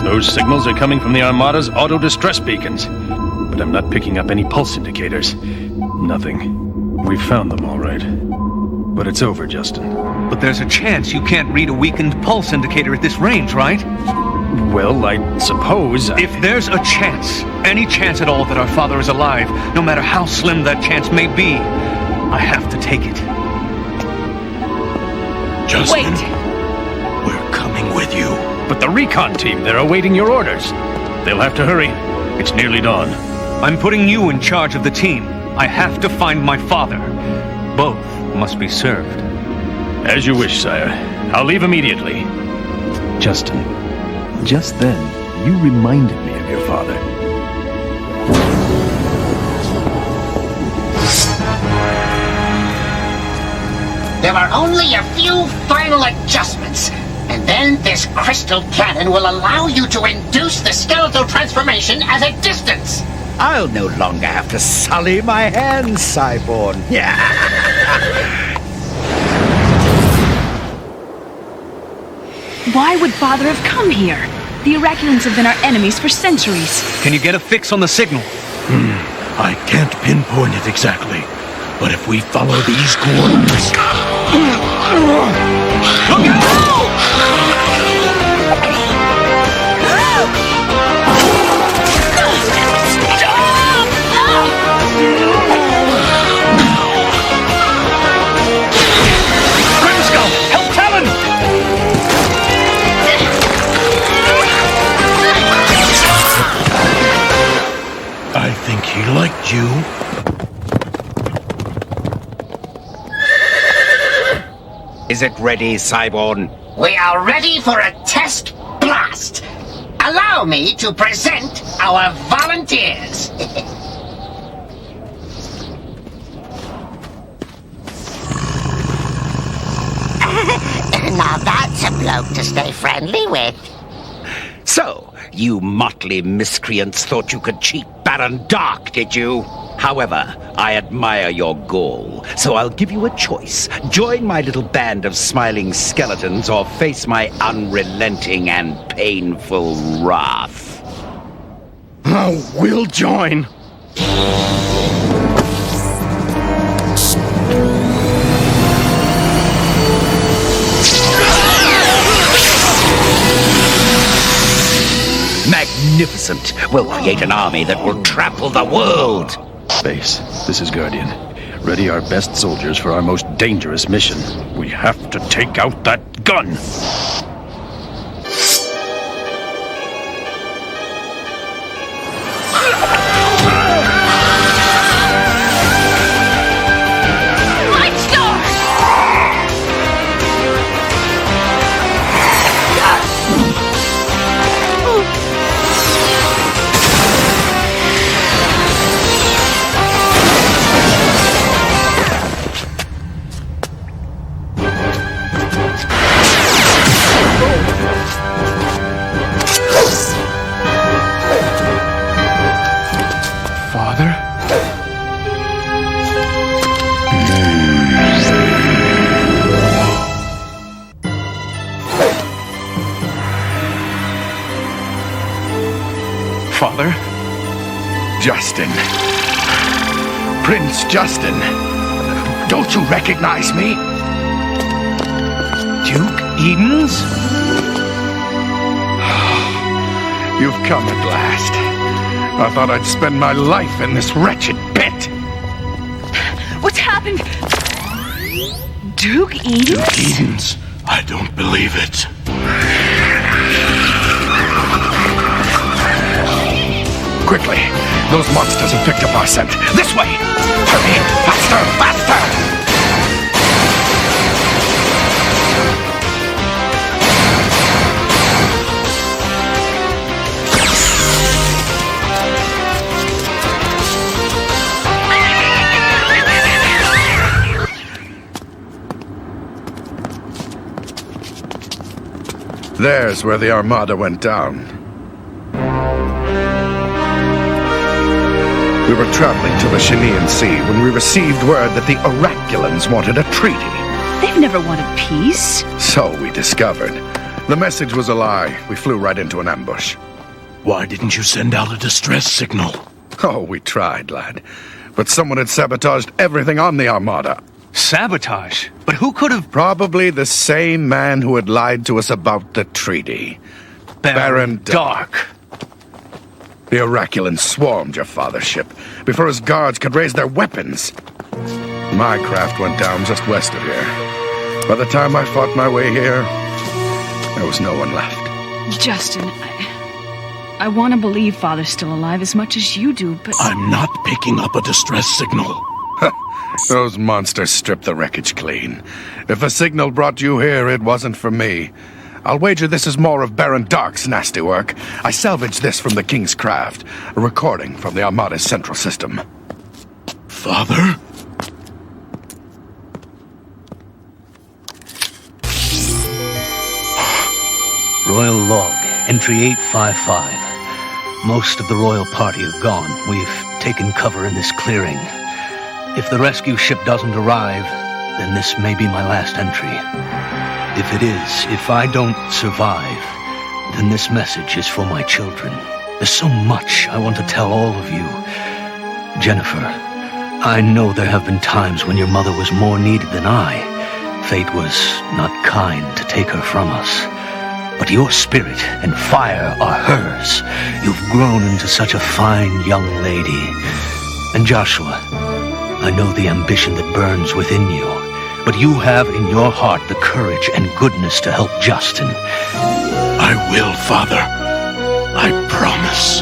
Those signals are coming from the Armada's auto-distress beacons. But I'm not picking up any pulse indicators. Nothing. We've found them all right. But it's over, Justin. But there's a chance you can't read a weakened pulse indicator at this range, right? Well, I suppose... If there's a chance, any chance at all that our father is alive, no matter how slim that chance may be, I have to take it. Justin, Wait! we're coming with you. But the recon team, they're awaiting your orders. They'll have to hurry. It's nearly dawn. I'm putting you in charge of the team. I have to find my father. Both must be served. As you wish, sire. I'll leave immediately. Justin, just then, you reminded me of your father. There are only a few final adjustments, and then this crystal cannon will allow you to induce the skeletal transformation at a distance. I'll no longer have to sully my hands, Cyborg. Yeah. Why would Father have come here? The Iraculans have been our enemies for centuries. Can you get a fix on the signal? I can't pinpoint it exactly, but if we follow these coordinates... Look out! I think he liked you. Is it ready, Cyborg? We are ready for a test blast. Allow me to present our volunteers. Now that's a bloke to stay friendly with. So, you motley miscreants thought you could cheat Baron Dark, did you? However, I admire your goal, so I'll give you a choice. Join my little band of smiling skeletons or face my unrelenting and painful wrath. Oh, we'll join. Magnificent! We'll create an army that will trample the world! Base, this is Guardian. Ready our best soldiers for our most dangerous mission. We have to take out that gun! Father? Justin. Prince Justin. Don't you recognize me? Duke Edens? You've come at last. I thought I'd spend my life in this wretched pit. What's happened? Duke Edens? Duke Edens? I don't believe it. Those monsters have picked up our scent. This way! Hurry! Faster! Faster! There's where the Armada went down. We were traveling to the Shinian Sea when we received word that the Oraculans wanted a treaty. They've never wanted peace. So we discovered. The message was a lie. We flew right into an ambush. Why didn't you send out a distress signal? Oh, we tried, lad. But someone had sabotaged everything on the Armada. Sabotage? But who could have... Probably the same man who had lied to us about the treaty. Baron Dark. The Oraculans swarmed your father's ship before his guards could raise their weapons. My craft went down just west of here. By the time I fought my way here, there was no one left. Justin, I want to believe Father's still alive as much as you do, but... I'm not picking up a distress signal. Those monsters stripped the wreckage clean. If a signal brought you here, it wasn't for me. I'll wager this is more of Baron Dark's nasty work. I salvaged this from the King's craft, a recording from the Armada's central system. Father? Royal log, entry 855. Most of the royal party are gone. We've taken cover in this clearing. If the rescue ship doesn't arrive, then this may be my last entry. If it is, if I don't survive, then this message is for my children. There's so much I want to tell all of you. Jennifer, I know there have been times when your mother was more needed than I. Fate was not kind to take her from us. But your spirit and fire are hers. You've grown into such a fine young lady. And Joshua, I know the ambition that burns within you, but you have in your heart the courage and goodness to help Justin. I will, Father. I promise.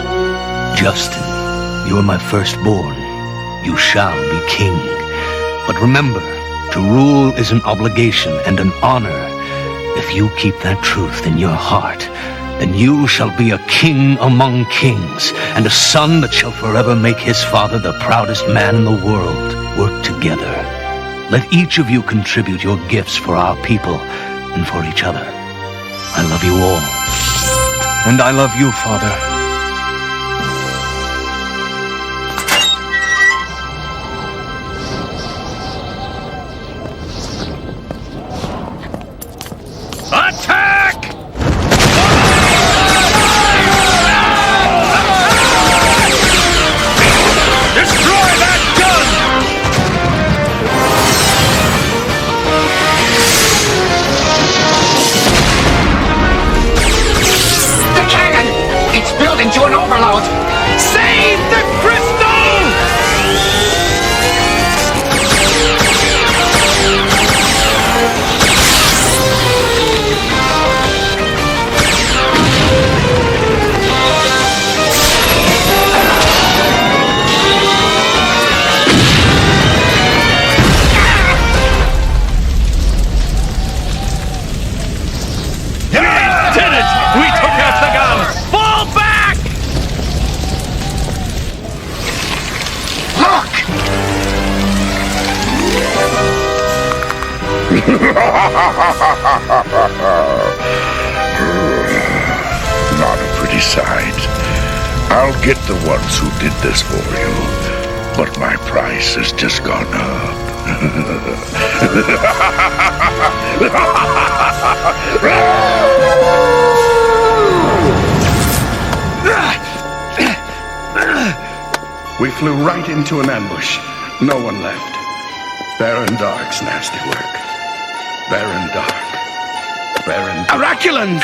Justin, you are my firstborn. You shall be king. But remember, to rule is an obligation and an honor. If you keep that truth in your heart, then you shall be a king among kings, and a son that shall forever make his father the proudest man in the world. Work together. Let each of you contribute your gifts for our people and for each other. I love you all. And I love you, Father. Not a pretty sight. I'll get the ones who did this for you, but my price has just gone up. We flew right into an ambush. No one left. Baron Dark's nasty work. Baron Dark. Baron... Oraculans!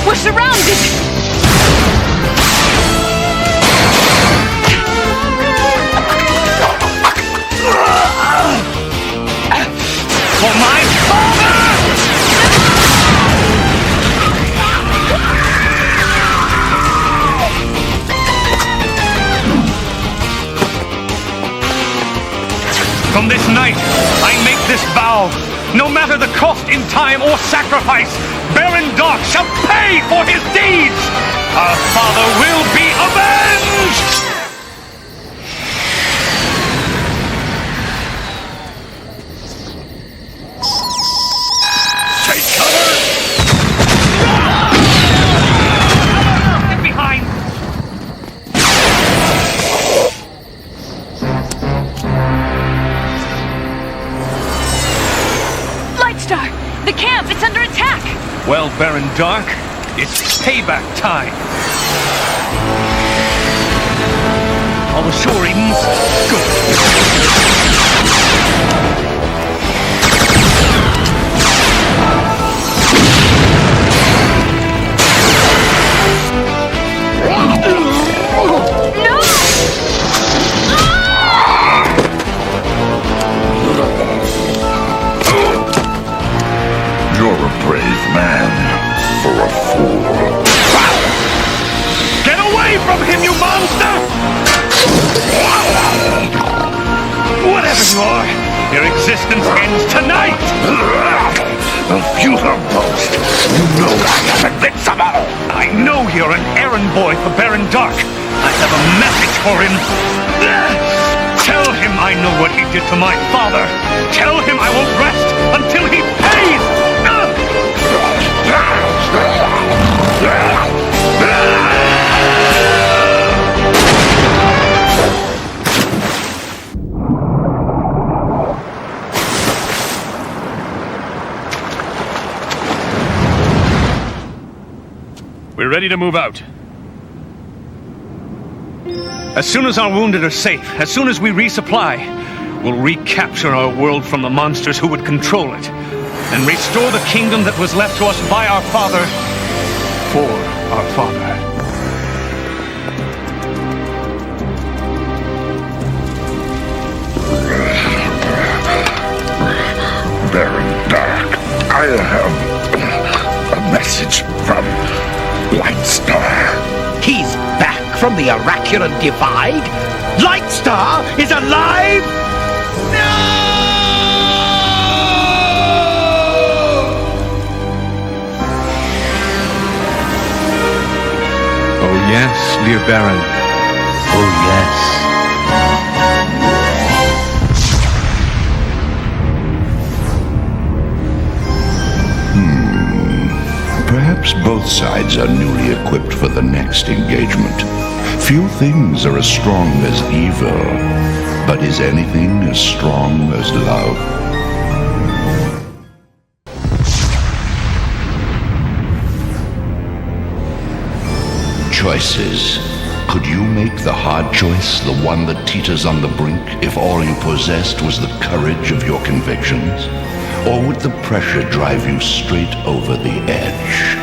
We're surrounded! For my father! From this night, I make this vow. No matter the cost in time or sacrifice, Baron Dark shall pay for his deeds! Our father will be avenged! Take cover! Get behind! Lightstar! The camp, it's under attack! Well, Baron Dark, it's payback time. All the shore Edens, good. You're a brave man for a fool. Get away from him, you monster! Whatever you are, your existence ends tonight! A futile boast. You know I am invincible. I know you're an errand boy for Baron Dark. I have a message for him. Tell him I know what he did to my father. Tell him I won't rest until he pays! We're ready to move out. As soon as our wounded are safe, as soon as we resupply, we'll recapture our world from the monsters who would control it, and restore the kingdom that was left to us by our father, for our father. Baron Dark, I have a message from Lightstar. He's back from the Oracular Divide? Lightstar is alive? Oh yes, dear Baron. Oh yes. Perhaps both sides are newly equipped for the next engagement. Few things are as strong as evil, but is anything as strong as love? Choices. Could you make the hard choice, the one that teeters on the brink, if all you possessed was the courage of your convictions? Or would the pressure drive you straight over the edge?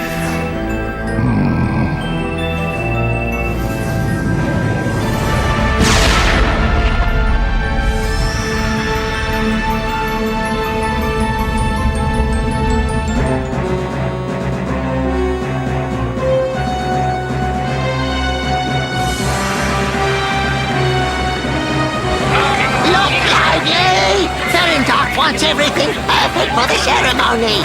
Wants everything perfect for the ceremony.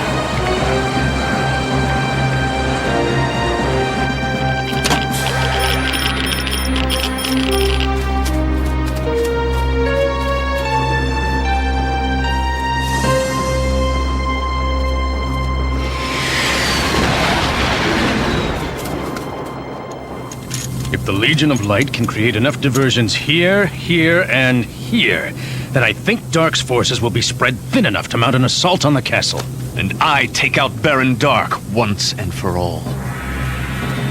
If the Legion of Light can create enough diversions here, here, and here, then I think Dark's forces will be spread thin enough to mount an assault on the castle. And I take out Baron Dark once and for all.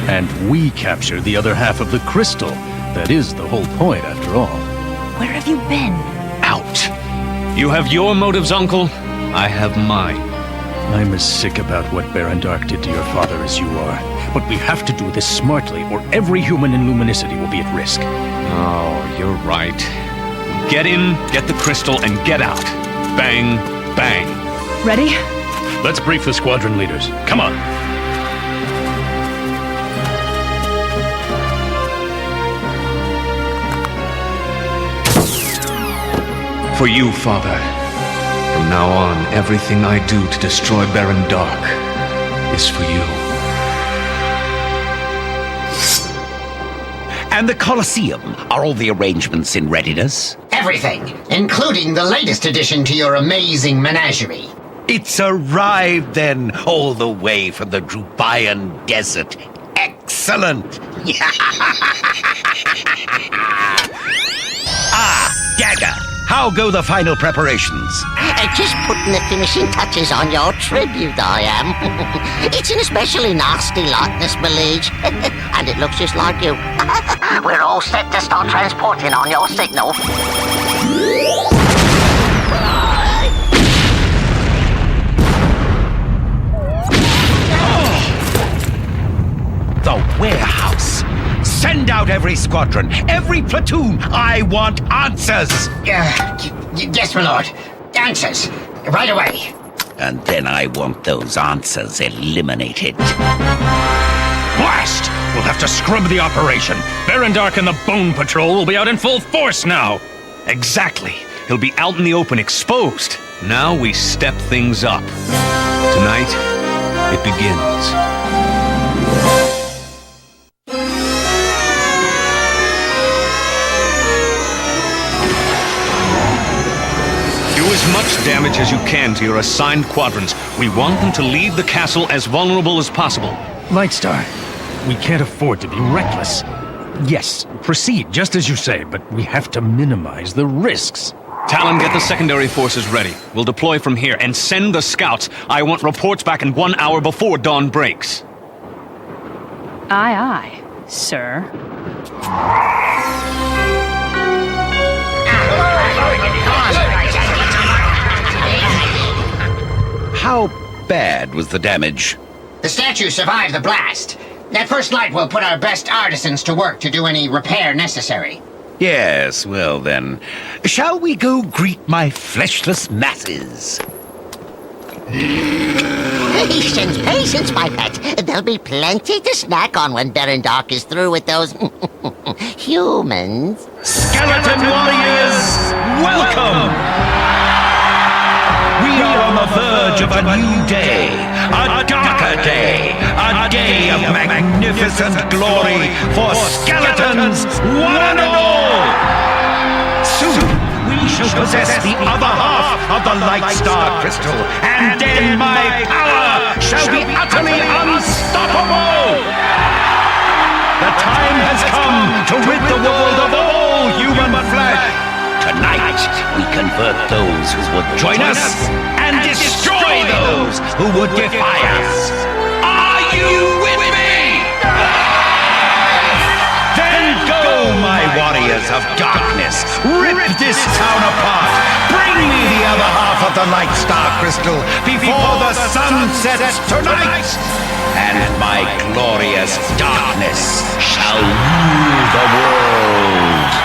And we capture the other half of the crystal. That is the whole point, after all. Where have you been? Out! You have your motives, Uncle. I have mine. I'm as sick about what Baron Dark did to your father as you are. But we have to do this smartly, or every human in Luminicity will be at risk. Oh, you're right. Get in, get the crystal, and get out. Bang, bang. Ready? Let's brief the squadron leaders. Come on. For you, Father. From now on, everything I do to destroy Baron Dark is for you. And the Colosseum, are all the arrangements in readiness? Everything, including the latest addition to your amazing menagerie. It's arrived then, all the way from the Drubayan Desert. Excellent! Dagger, how go the final preparations? Just putting the finishing touches on your tribute, I am. It's an especially nasty likeness, Belage. And it looks just like you. We're all set to start transporting on your signal. The warehouse. Send out every squadron, every platoon. I want answers. Yes, my lord. Answers. Right away. And then I want those answers eliminated. Blast! We'll have to scrub the operation. Baron Dark and the Bone Patrol will be out in full force now. Exactly. He'll be out in the open, exposed. Now we step things up. Tonight, it begins. Do as much damage as you can to your assigned quadrants. We want them to leave the castle as vulnerable as possible. Lightstar, we can't afford to be reckless. Yes, proceed just as you say, but we have to minimize the risks. Talon, get the secondary forces ready. We'll deploy from here and send the scouts. I want reports back in 1 hour before dawn breaks. Aye, aye, sir. How bad was the damage? The statue survived the blast. That first light will put our best artisans to work to do any repair necessary. Yes, well then, shall we go greet my fleshless masses? Patience, patience, my pet. There'll be plenty to snack on when Baron Dark is through with those humans. Skeleton warriors, welcome! We are on the verge of a new day, a darker day, a day of magnificent glory for skeletons, one and all! Soon, we shall possess the other half of the Lightstar Crystal, and then my power shall be utterly unstoppable! The time has come to rid the world of all human flesh! Tonight, we convert those who would join us and destroy those who would defy us. Are you with me? Then go, my warriors of darkness. Rip this town apart. Bring me the other half of the Lightstar Crystal before the sun sets tonight. And my glorious darkness shall rule the world.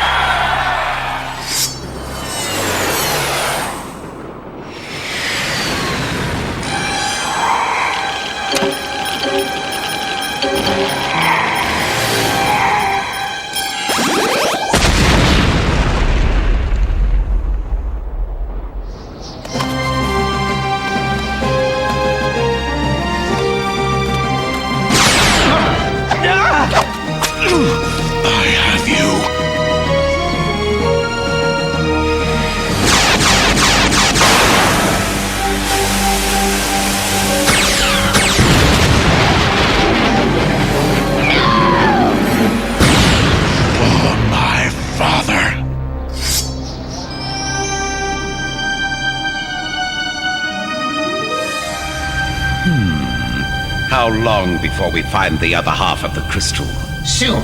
How long before we find the other half of the crystal? Soon.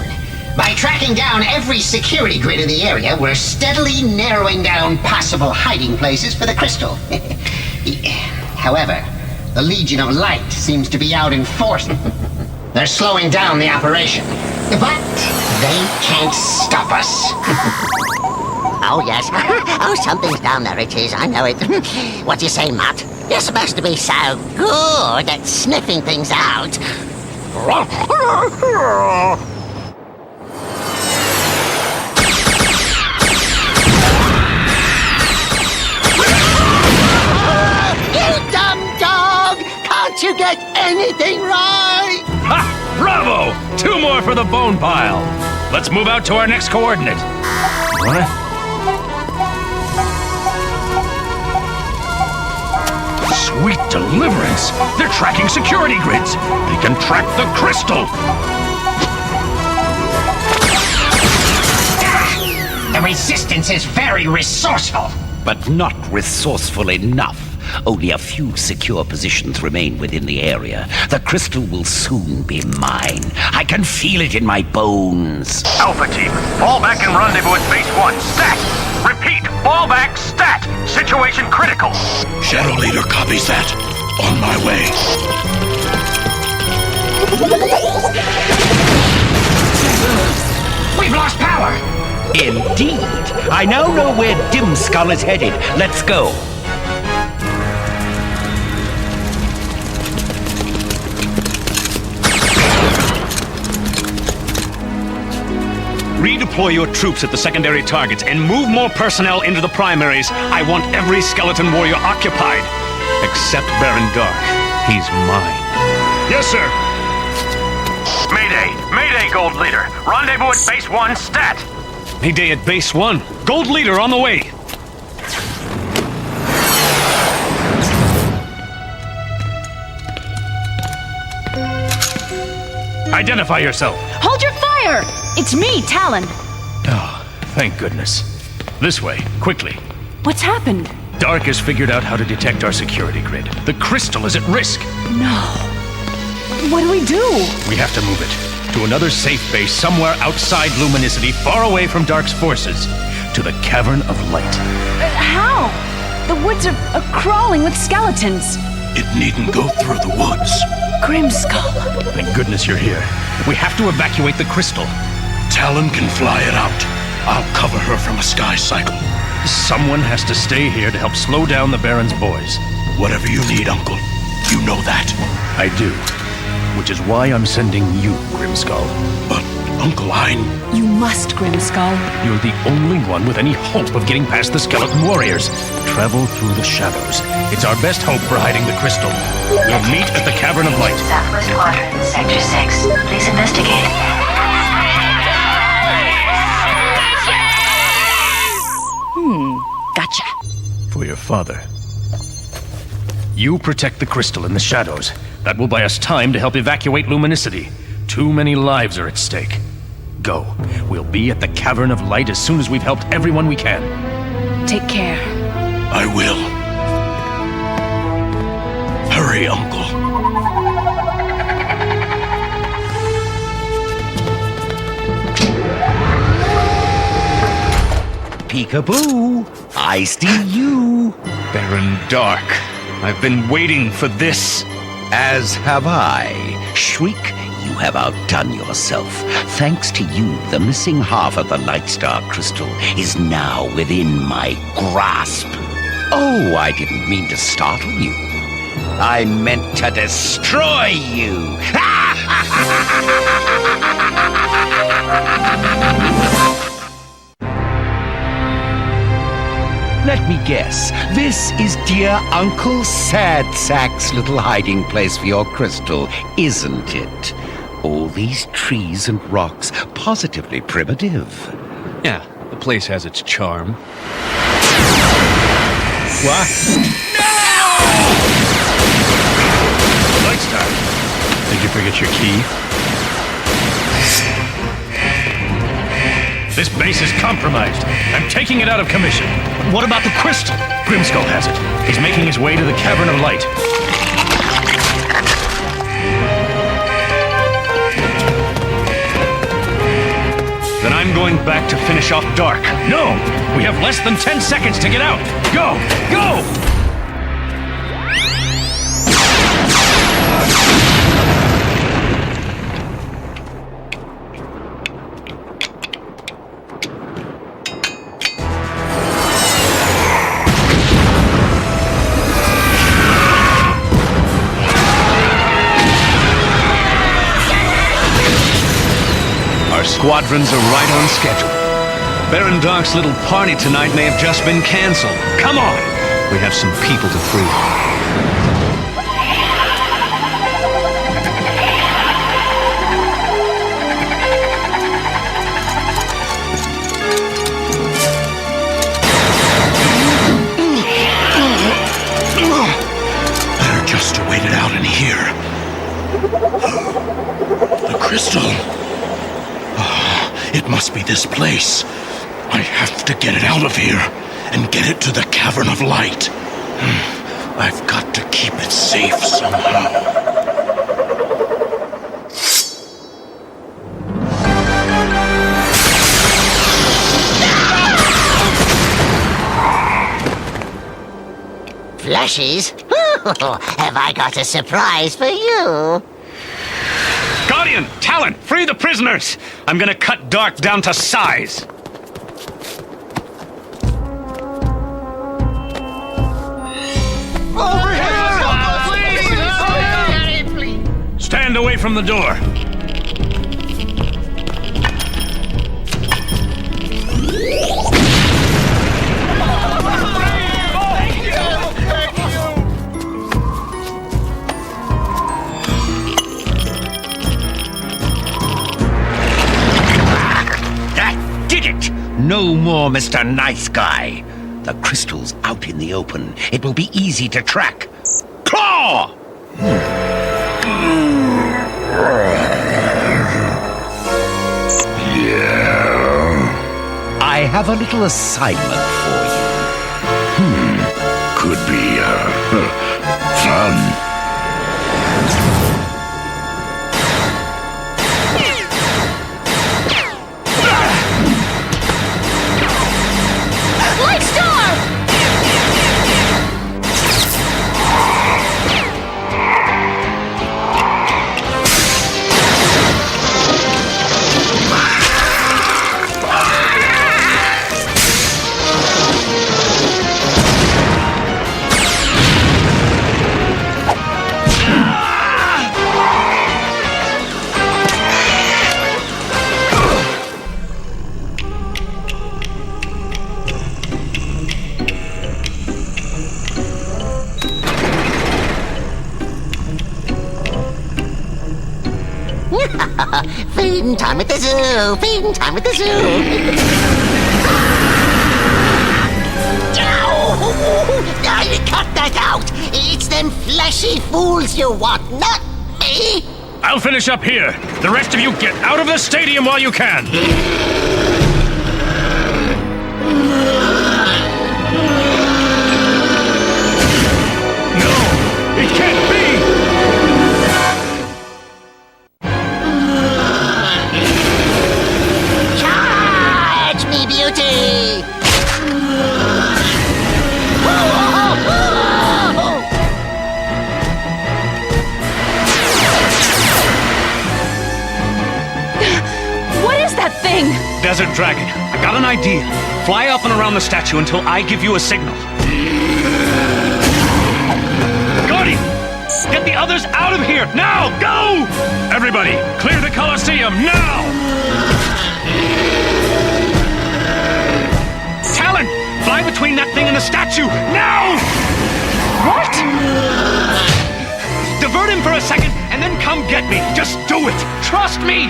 By tracking down every security grid in the area, we're steadily narrowing down possible hiding places for the crystal. However, the Legion of Light seems to be out in force. They're slowing down the operation. But they can't stop us. Oh, yes. Oh, something's down there, it is. I know it. What do you say, Matt? You're supposed to be so good at sniffing things out. let you get anything right! Ha! Bravo! 2 more for the bone pile. Let's move out to our next coordinate. What? Sweet deliverance! They're tracking security grids! They can track the crystal! The Resistance is very resourceful. But not resourceful enough. Only a few secure positions remain within the area. The crystal will soon be mine. I can feel it in my bones. Alpha Team, fall back and rendezvous at Base 1. Stat! Repeat, fall back, stat! Situation critical. Shadow Leader copies that. On my way. We've lost power! Indeed. I now know where Dim Skull is headed. Let's go. Redeploy your troops at the secondary targets and move more personnel into the primaries. I want every skeleton warrior occupied. Except Baron Dark. He's mine. Yes, sir. Mayday! Mayday, Gold Leader! Rendezvous at Base 1, stat! Mayday at Base 1. Gold Leader on the way. Identify yourself. Hold your fire! It's me, Talon. Oh, thank goodness. This way, quickly. What's happened? Dark has figured out how to detect our security grid. The crystal is at risk. No. What do we do? We have to move it to another safe base somewhere outside Luminicity, far away from Dark's forces. To the Cavern of Light. How? The woods are crawling with skeletons. It needn't go through the woods. Grimskull. Thank goodness you're here. We have to evacuate the crystal. Talon can fly it out. I'll cover her from a sky cycle. Someone has to stay here to help slow down the Baron's boys. Whatever you need, Uncle. You know that. I do. Which is why I'm sending you, Grimskull. But, Uncle, You must, Grimskull. You're the only one with any hope of getting past the skeleton warriors. Travel through the shadows. It's our best hope for hiding the crystal. We'll meet at the Cavern of Light. Southwest Quadrant, Sector 6. Please investigate. Gotcha. For your father. You protect the crystal in the shadows. That will buy us time to help evacuate Luminicity. Too many lives are at stake. Go. We'll be at the Cavern of Light as soon as we've helped everyone we can. Take care. I will. Hurry, Uncle. Peekaboo! I see you. Baron Dark. I've been waiting for this. As have I. Shriek, you have outdone yourself. Thanks to you, the missing half of the Lightstar crystal is now within my grasp. Oh, I didn't mean to startle you. I meant to destroy you. Let me guess, this is dear Uncle Sad Sack's little hiding place for your crystal, isn't it? All these trees and rocks, positively primitive. Yeah, the place has its charm. What? Lightstar, did you forget your key? This base is compromised. I'm taking it out of commission. What about the crystal? Grimskull has it. He's making his way to the Cavern of Light. Then I'm going back to finish off Dark. No! We have less than 10 seconds to get out! Go! Go! Squadrons are right on schedule. Baron Dark's little party tonight may have just been canceled. Come on! We have some people to free. here. The crystal. It must be this place. I have to get it out of here and get it to the Cavern of Light. I've got to keep it safe somehow. Fleshies? Have I got a surprise for you? Guardian! Talon! Free the prisoners! I'm gonna cut Dark down to size! Over here! Please! Stand away from the door! No more, Mr. Nice Guy. The crystal's out in the open. It will be easy to track. Claw! Yeah. I have a little assignment for you. Could be, fun. Feeding time at the zoo! Feeding time at the zoo! Cut that out! It's them fleshy fools you want, not me! I'll finish up here. The rest of you get out of the stadium while you can. No! It can't be! Charge me, beauty! Desert Dragon, I got an idea. Fly up and around the statue until I give you a signal. Guardian, get the others out of here! Now, go! Everybody, clear the Colosseum, now! Talon, fly between that thing and the statue, now! What? Divert him for a second, and then come get me. Just do it. Trust me.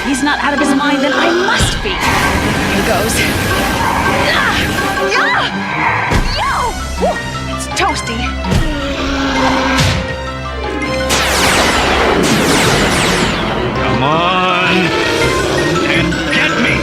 If he's not out of his mind, then I must be. Here goes. It's toasty. Come on. And get me.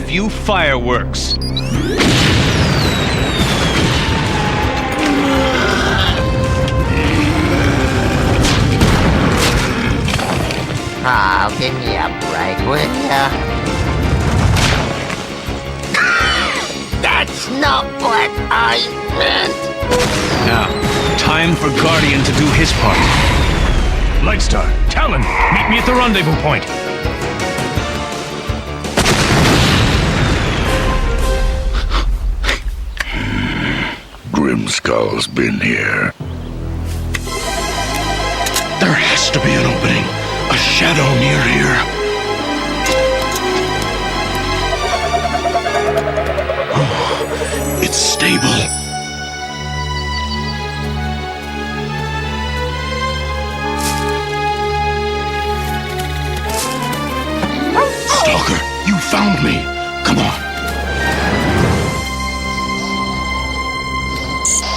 Few fireworks. Oh, give me a break, will ya? That's not what I meant. Now, time for Guardian to do his part. Lightstar, Talon, meet me at the rendezvous point. Grimskull's been here. There has to be an opening. A shadow near here. Oh, it's stable. Stalker, you found me. Come on.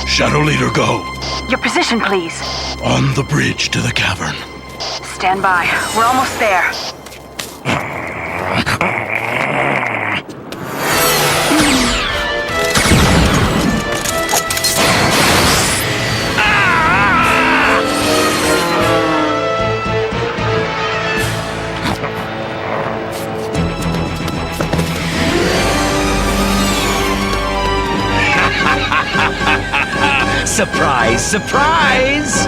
Shadow Leader, go. Your position, please. On the bridge to the cavern. Stand by. We're almost there. Surprise, surprise!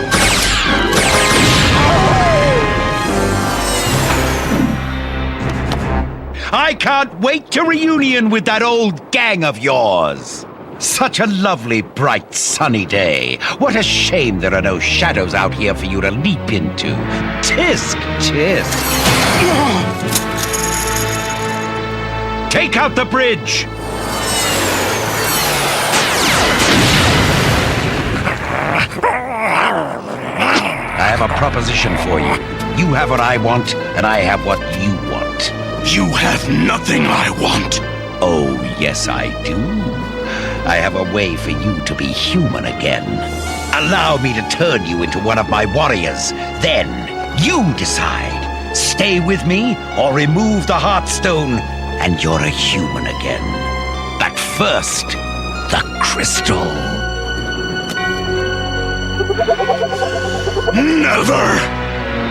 I can't wait to reunion with that old gang of yours. Such a lovely, bright, sunny day. What a shame there are no shadows out here for you to leap into. Tisk, tisk. Take out the bridge! I have a proposition for you. You have what I want, and I have what you want. You have nothing I want. Oh, yes, I do. I have a way for you to be human again. Allow me to turn you into one of my warriors. Then, you decide. Stay with me, or remove the Heartstone, and you're a human again. But first, the crystal. Never!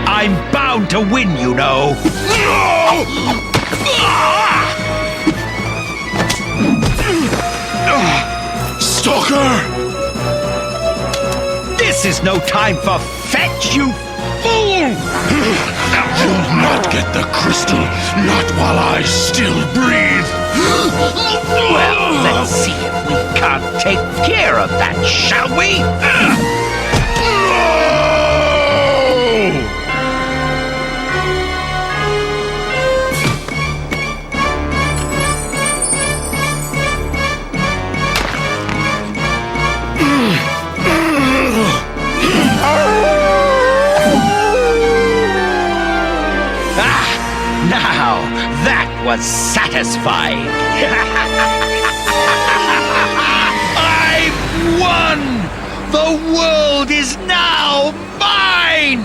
I'm bound to win, you know. Stalker! This is no time for fetch, you fool! You'll not get the crystal, not while I still breathe. Well, let's see if we can't take care of that, shall we? Now, that was satisfying. I've won! The world is now mine!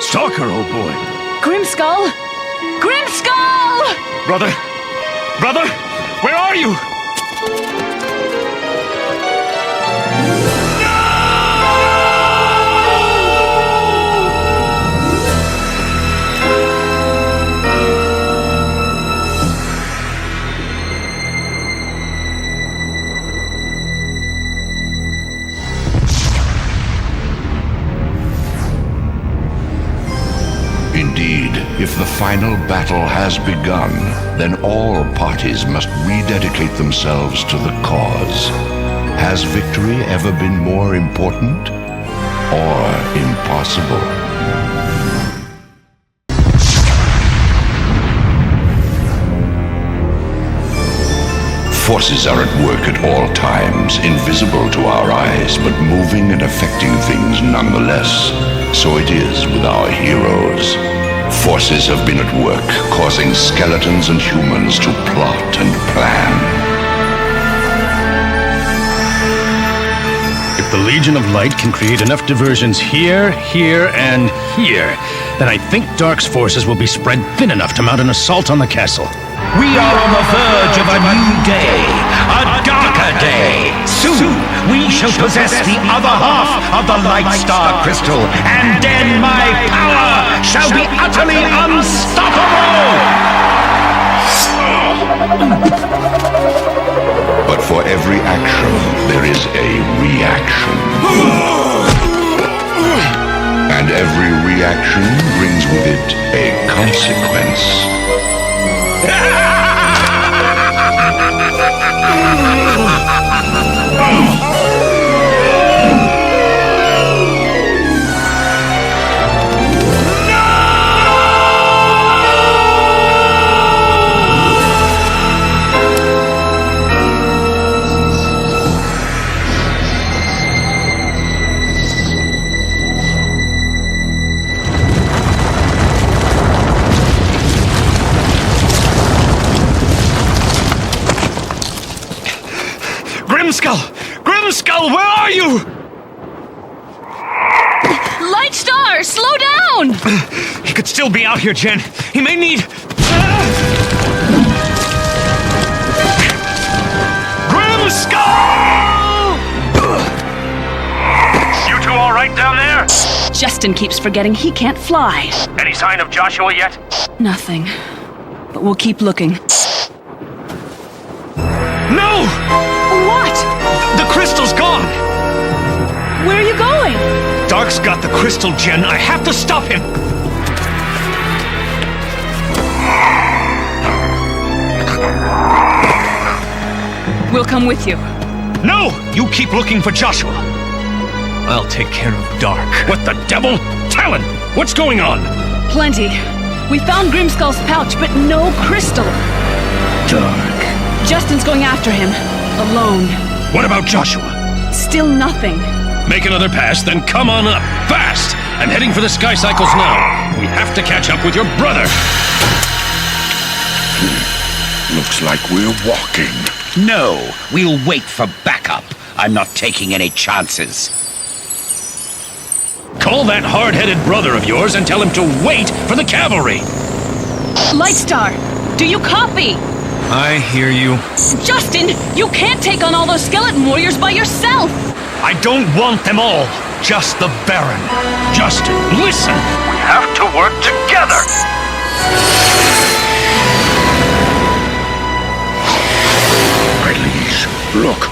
Stalker, old boy. Grimskull! Grimskull! Brother! Brother! Where are you? Indeed, if the final battle has begun, then all parties must rededicate themselves to the cause. Has victory ever been more important or impossible? Forces are at work at all times, invisible to our eyes, but moving and affecting things nonetheless. So it is with our heroes. Forces have been at work, causing skeletons and humans to plot and plan. If the Legion of Light can create enough diversions here, here, and here, then I think Dark's forces will be spread thin enough to mount an assault on the castle. We are on the verge of a new day, a darker day. Soon, we shall possess the other half of the Light Star Crystal, and then my power shall be utterly unstoppable! But for every action, there is a reaction. And every reaction brings with it a consequence. defense. Grimskull, where are you? Light Star, slow down! He could still be out here, Jen. He may need... Grimskull! You two all right down there? Justin keeps forgetting he can't fly. Any sign of Joshua yet? Nothing. But we'll keep looking. No! What? The crystal's gone! Where are you going? Dark's got the crystal, Jen. I have to stop him! We'll come with you. No! You keep looking for Joshua. I'll take care of Dark. What the devil? Talon, what's going on? Plenty. We found Grimskull's pouch, but no crystal. Dark. Justin's going after him. Alone. What about Joshua? Still nothing. Make another pass, then come on up. Fast! I'm heading for the sky cycles now. We have to catch up with your brother. Looks like we're walking. No, we'll wait for backup. I'm not taking any chances. Call that hard-headed brother of yours and tell him to wait for the cavalry. Lightstar, do you copy? I hear you. Justin, you can't take on all those skeleton warriors by yourself! I don't want them all. Just the Baron. Justin, listen. We have to work together. Release. Look,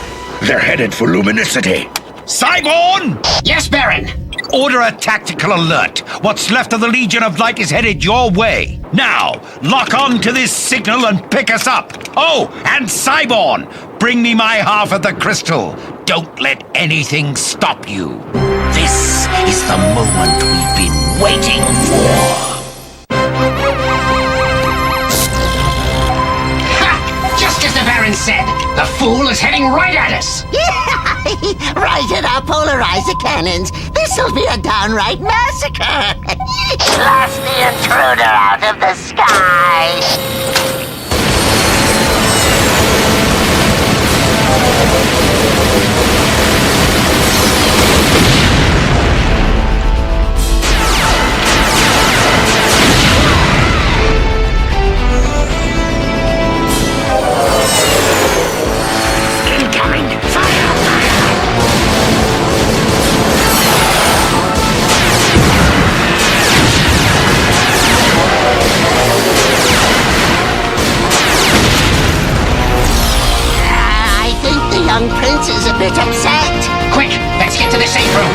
they're headed for luminicity. Cyborn! Yes, Baron. Order a tactical alert. What's left of the Legion of Light is headed your way. Now, lock on to this signal and pick us up. Oh, and Cyborn, bring me my half of the crystal. Don't let anything stop you. This is the moment we've been waiting for. Just as the Baron said, the fool is heading right at us. Right at our polarizer cannons. This'll be a downright massacre. Blast the intruder out of the sky! Incoming! Fire! I think the young prince is a bit upset. Quick, let's get to the safe room.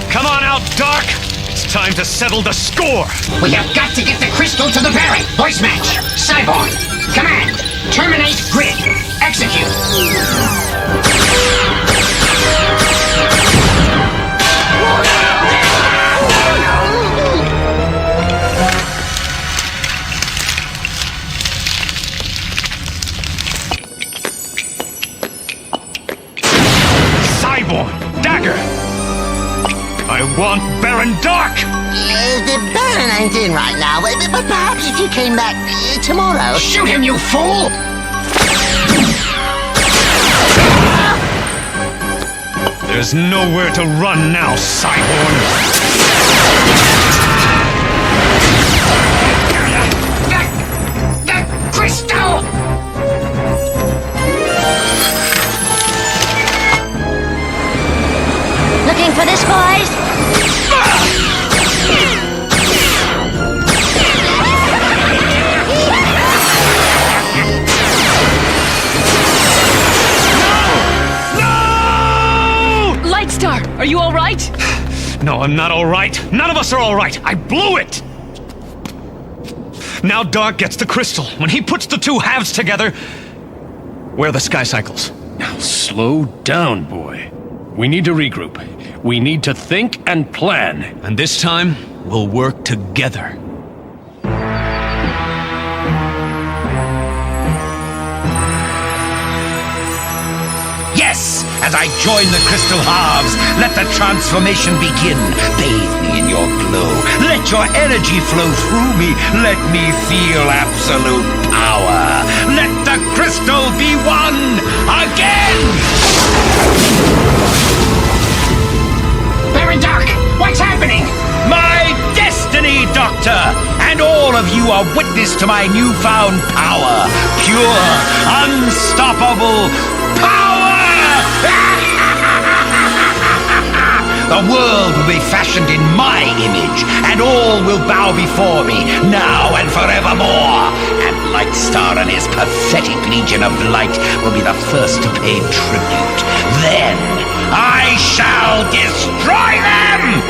Come on out, Dark! It's time to settle the score! We have got to get the crystal to the Baron. Voice match. Cyborg. Command. Terminate grid. Execute. Cyborg! Dagger! I want Baron Dark! The Baron ain't in right now, but perhaps if you came back tomorrow... Shoot him, you fool! There's nowhere to run now, Cyborg! The crystal! Looking for this, boys? No, I'm not all right. None of us are all right. I blew it! Now Dark gets the crystal. When he puts the two halves together... Where are the sky cycles? Now slow down, boy. We need to regroup. We need to think and plan. And this time, we'll work together. Yes! As I join the crystal halves, let the transformation begin. Bathe me in your glow. Let your energy flow through me. Let me feel absolute power. Let the crystal be one again! Very dark! What's happening? My destiny, Doctor! And all of you are witness to my newfound power. Pure, unstoppable power! The world will be fashioned in my image, and all will bow before me, now and forevermore. And Lightstar and his pathetic legion of light will be the first to pay tribute. Then I shall destroy them!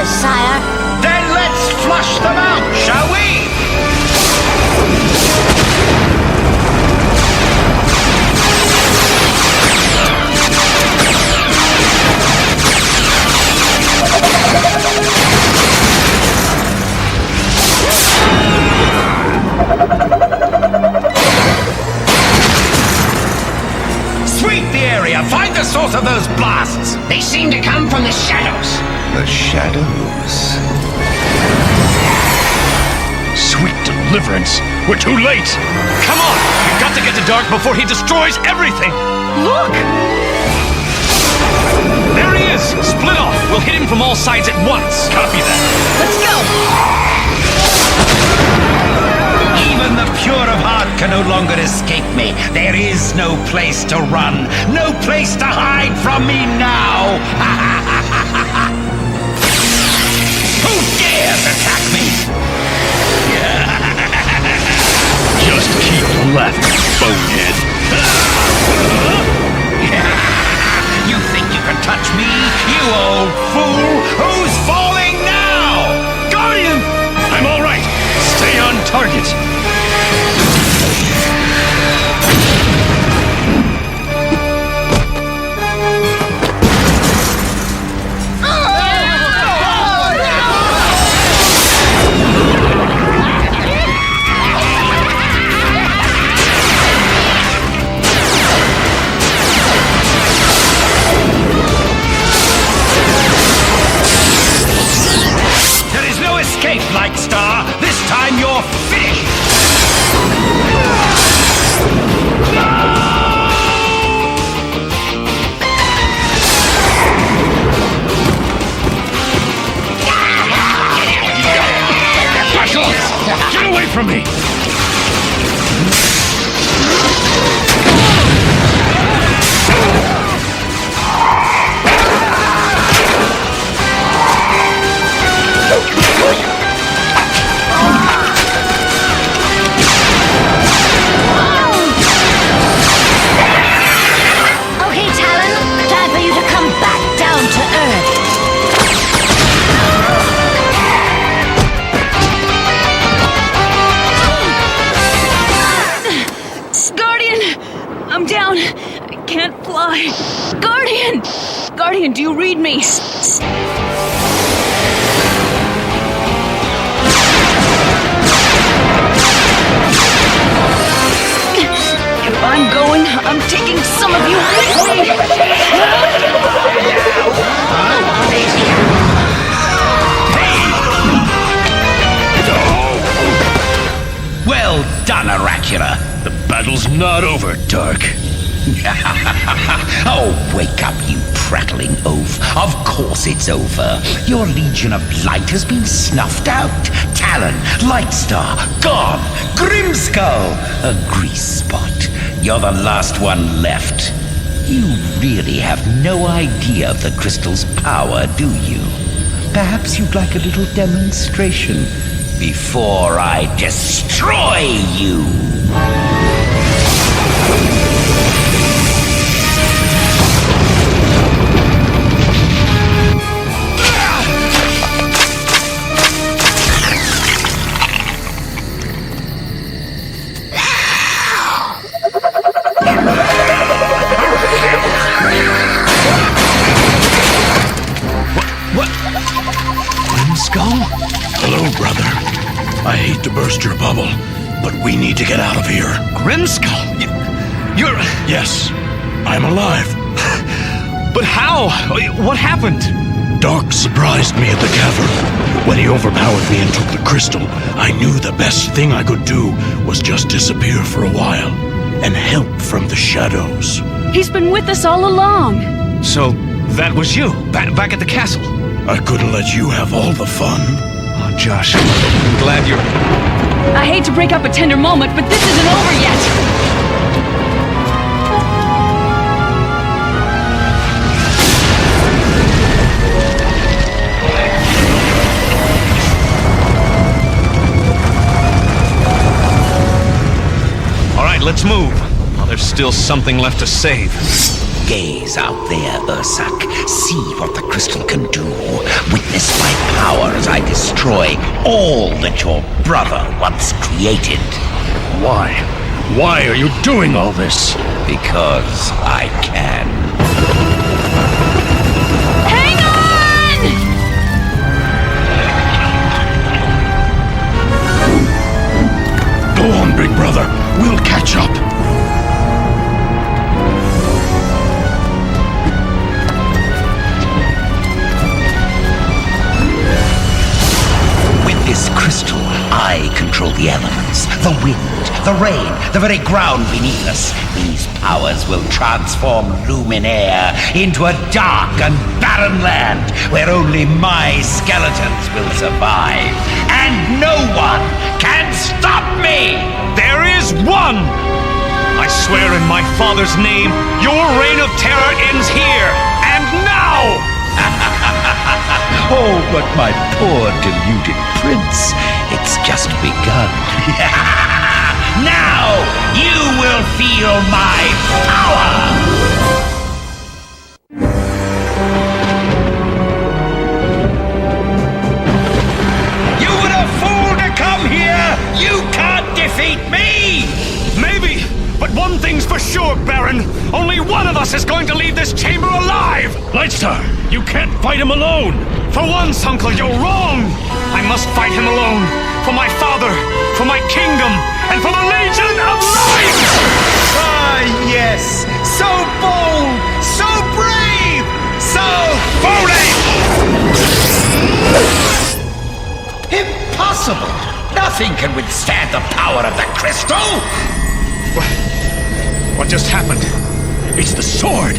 Sire. Then let's flush them out, shall we? Sweep the area! Find the source of those blasts! They seem to come from the shadows. The shadows. Sweet deliverance. We're too late. Come on! We've got to get to Dark before he destroys everything! Look! There he is! Split off! We'll hit him from all sides at once! Copy that. Let's go! Even the pure of heart can no longer escape me. There is no place to run, no place to hide from me now. Who dares attack me? Just keep laughing, bonehead. You think you can touch me, you old fool? Who's falling now? Guardian! I'm all right. Stay on target. Lightstar, this time you're finished! Get away from me! Guardian, do you read me? If I'm going, I'm taking some of you with me. Well done, Oracula. The battle's not over, Dark. Oh, wake up, you prattling oaf. Of course it's over. Your Legion of Light has been snuffed out. Talon, Lightstar, gone. Grimskull, a grease spot. You're the last one left. You really have no idea of the crystal's power, do you? Perhaps you'd like a little demonstration before I destroy you. Hello, brother. I hate to burst your bubble, but we need to get out of here. Grimskull? You're... Yes, I'm alive. But how? What happened? Dark surprised me at the cavern. When he overpowered me and took the crystal, I knew the best thing I could do was just disappear for a while and help from the shadows. He's been with us all along. So, that was you, back at the castle? I couldn't let you have all the fun. Oh, Josh, I'm glad you're... I hate to break up a tender moment, but this isn't over yet. All right, let's move. Well, there's still something left to save. Gaze out there, Ursak. See what the crystal can do. Witness my power as I destroy all that your brother once created. Why? Why are you doing all this? Because I can. Hang on! Go on, big brother. We'll catch up. This crystal, I control the elements, the wind, the rain, the very ground beneath us. These powers will transform Luminaire into a dark and barren land where only my skeletons will survive. And no one can stop me! There is one! I swear in my father's name, your reign of terror ends here, and now! Oh, but my poor deluded prince, it's just begun. Now you will feel my power! You were a fool to come here! You can't defeat me! Maybe, but one thing's for sure, Baron. Only one of us is going to leave this chamber alive! Lightstar, you can't fight him alone! For once, Uncle, you're wrong! I must fight him alone. For my father, for my kingdom, and for the Legion of Light! Ah, yes! So bold! So brave! So foolish! Impossible! Nothing can withstand the power of the crystal! What just happened? It's the sword!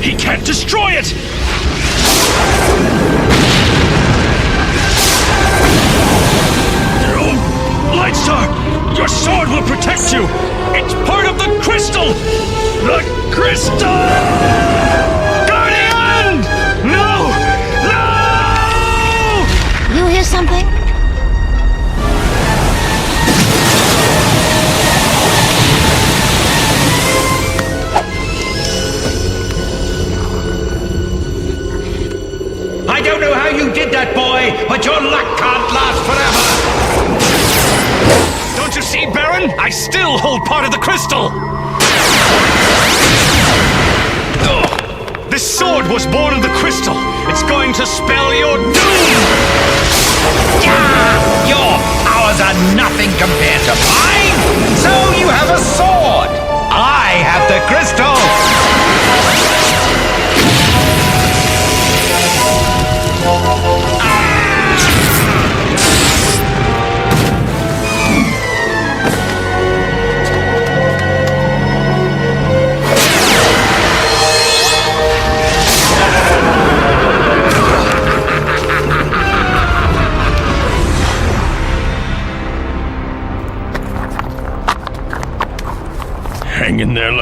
He can't destroy it! Lightstar! Your sword will protect you! It's part of the crystal! The crystal! Guardian! No! No! You hear something? I don't know how you did that, boy, but your luck can't last forever! Don't you see, Baron? I still hold part of the crystal! This sword was born of the crystal. It's going to spell your doom! Your powers are nothing compared to mine! So you have a sword! I have the crystal!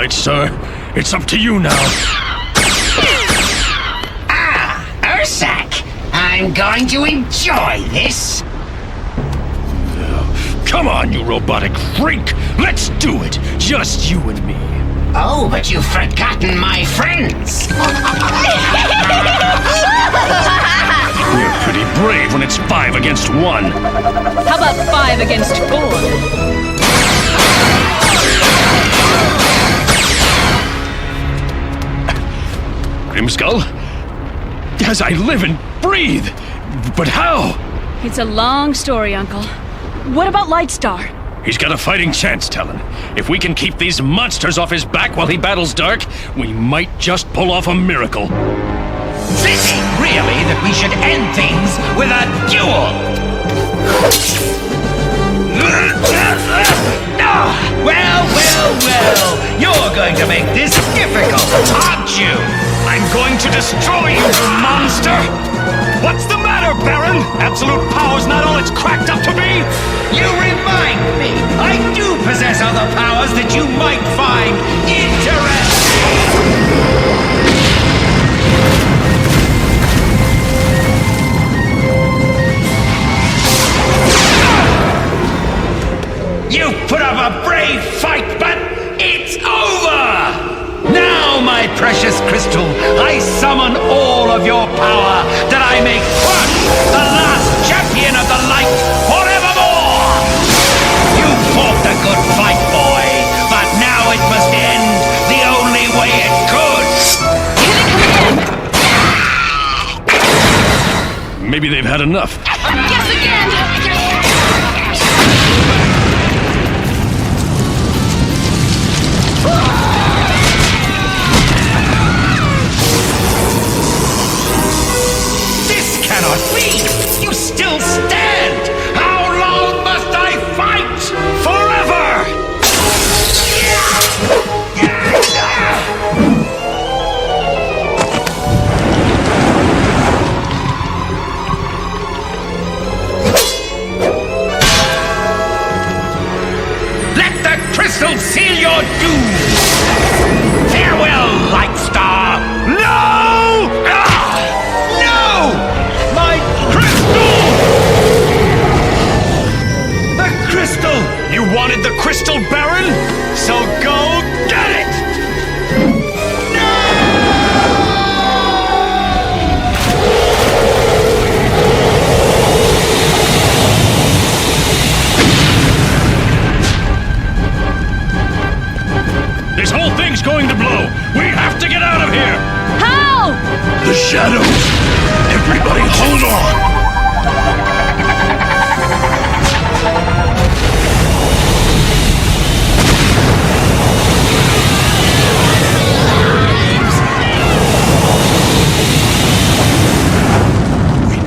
Light Star. It's up to you now. Ursak, I'm going to enjoy this. Come on, you robotic freak! Let's do it! Just you and me. Oh, but you've forgotten my friends. We're pretty brave when it's 5 against 1. How about 5 against 4? Grimskull? As I live and breathe! But how? It's a long story, Uncle. What about Lightstar? He's got a fighting chance, Talon. If we can keep these monsters off his back while he battles Dark, we might just pull off a miracle. Thinking, really, that we should end things with a duel! Well, you're going to make this difficult, aren't you? I'm going to destroy you, you monster! What's the matter, Baron? Absolute power's not all it's cracked up to be? You remind me, I do possess other powers that you might find interesting. You put up a brave fight, but it's over! Now, my precious crystal, I summon all of your power, that I may crush the last champion of the light forevermore! You fought the good fight, boy, but now it must end the only way it could! Maybe they've had enough. Guess again! Cannot be! You still stand! How long must I fight? Forever! Let the crystal seal your doom! Farewell, Lightstar! No! No! Crystal! You wanted the crystal, Baron? So go get it! This whole thing's going to blow! We have to get out of here! How? The shadows! Everybody hold on!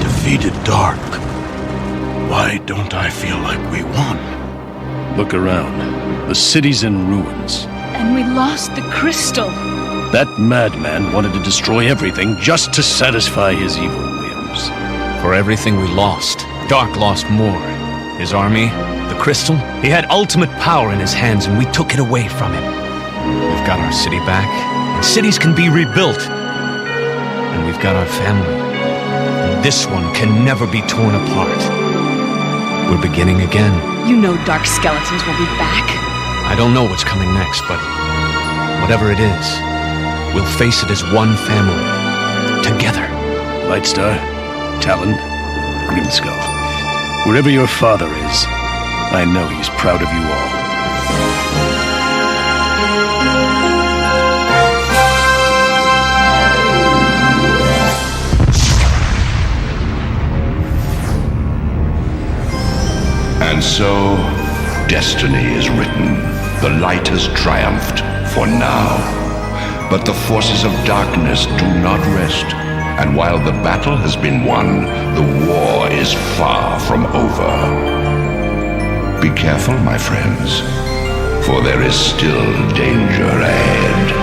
Defeated Dark. Why don't I feel like we won? Look around. The city's in ruins. And we lost the crystal. That madman wanted to destroy everything just to satisfy his evil whims. For everything we lost, Dark lost more. His army, the crystal, he had ultimate power in his hands and we took it away from him. We've got our city back, and cities can be rebuilt. And we've got our family. This one can never be torn apart. We're beginning again. You know Dark Skeletons will be back. I don't know what's coming next, but whatever it is, we'll face it as one family. Together. Lightstar, Talon, Grimskull. Wherever your father is, I know he's proud of you all. And so, destiny is written. The light has triumphed for now. But the forces of darkness do not rest. And while the battle has been won, the war is far from over. Be careful, my friends, for there is still danger ahead.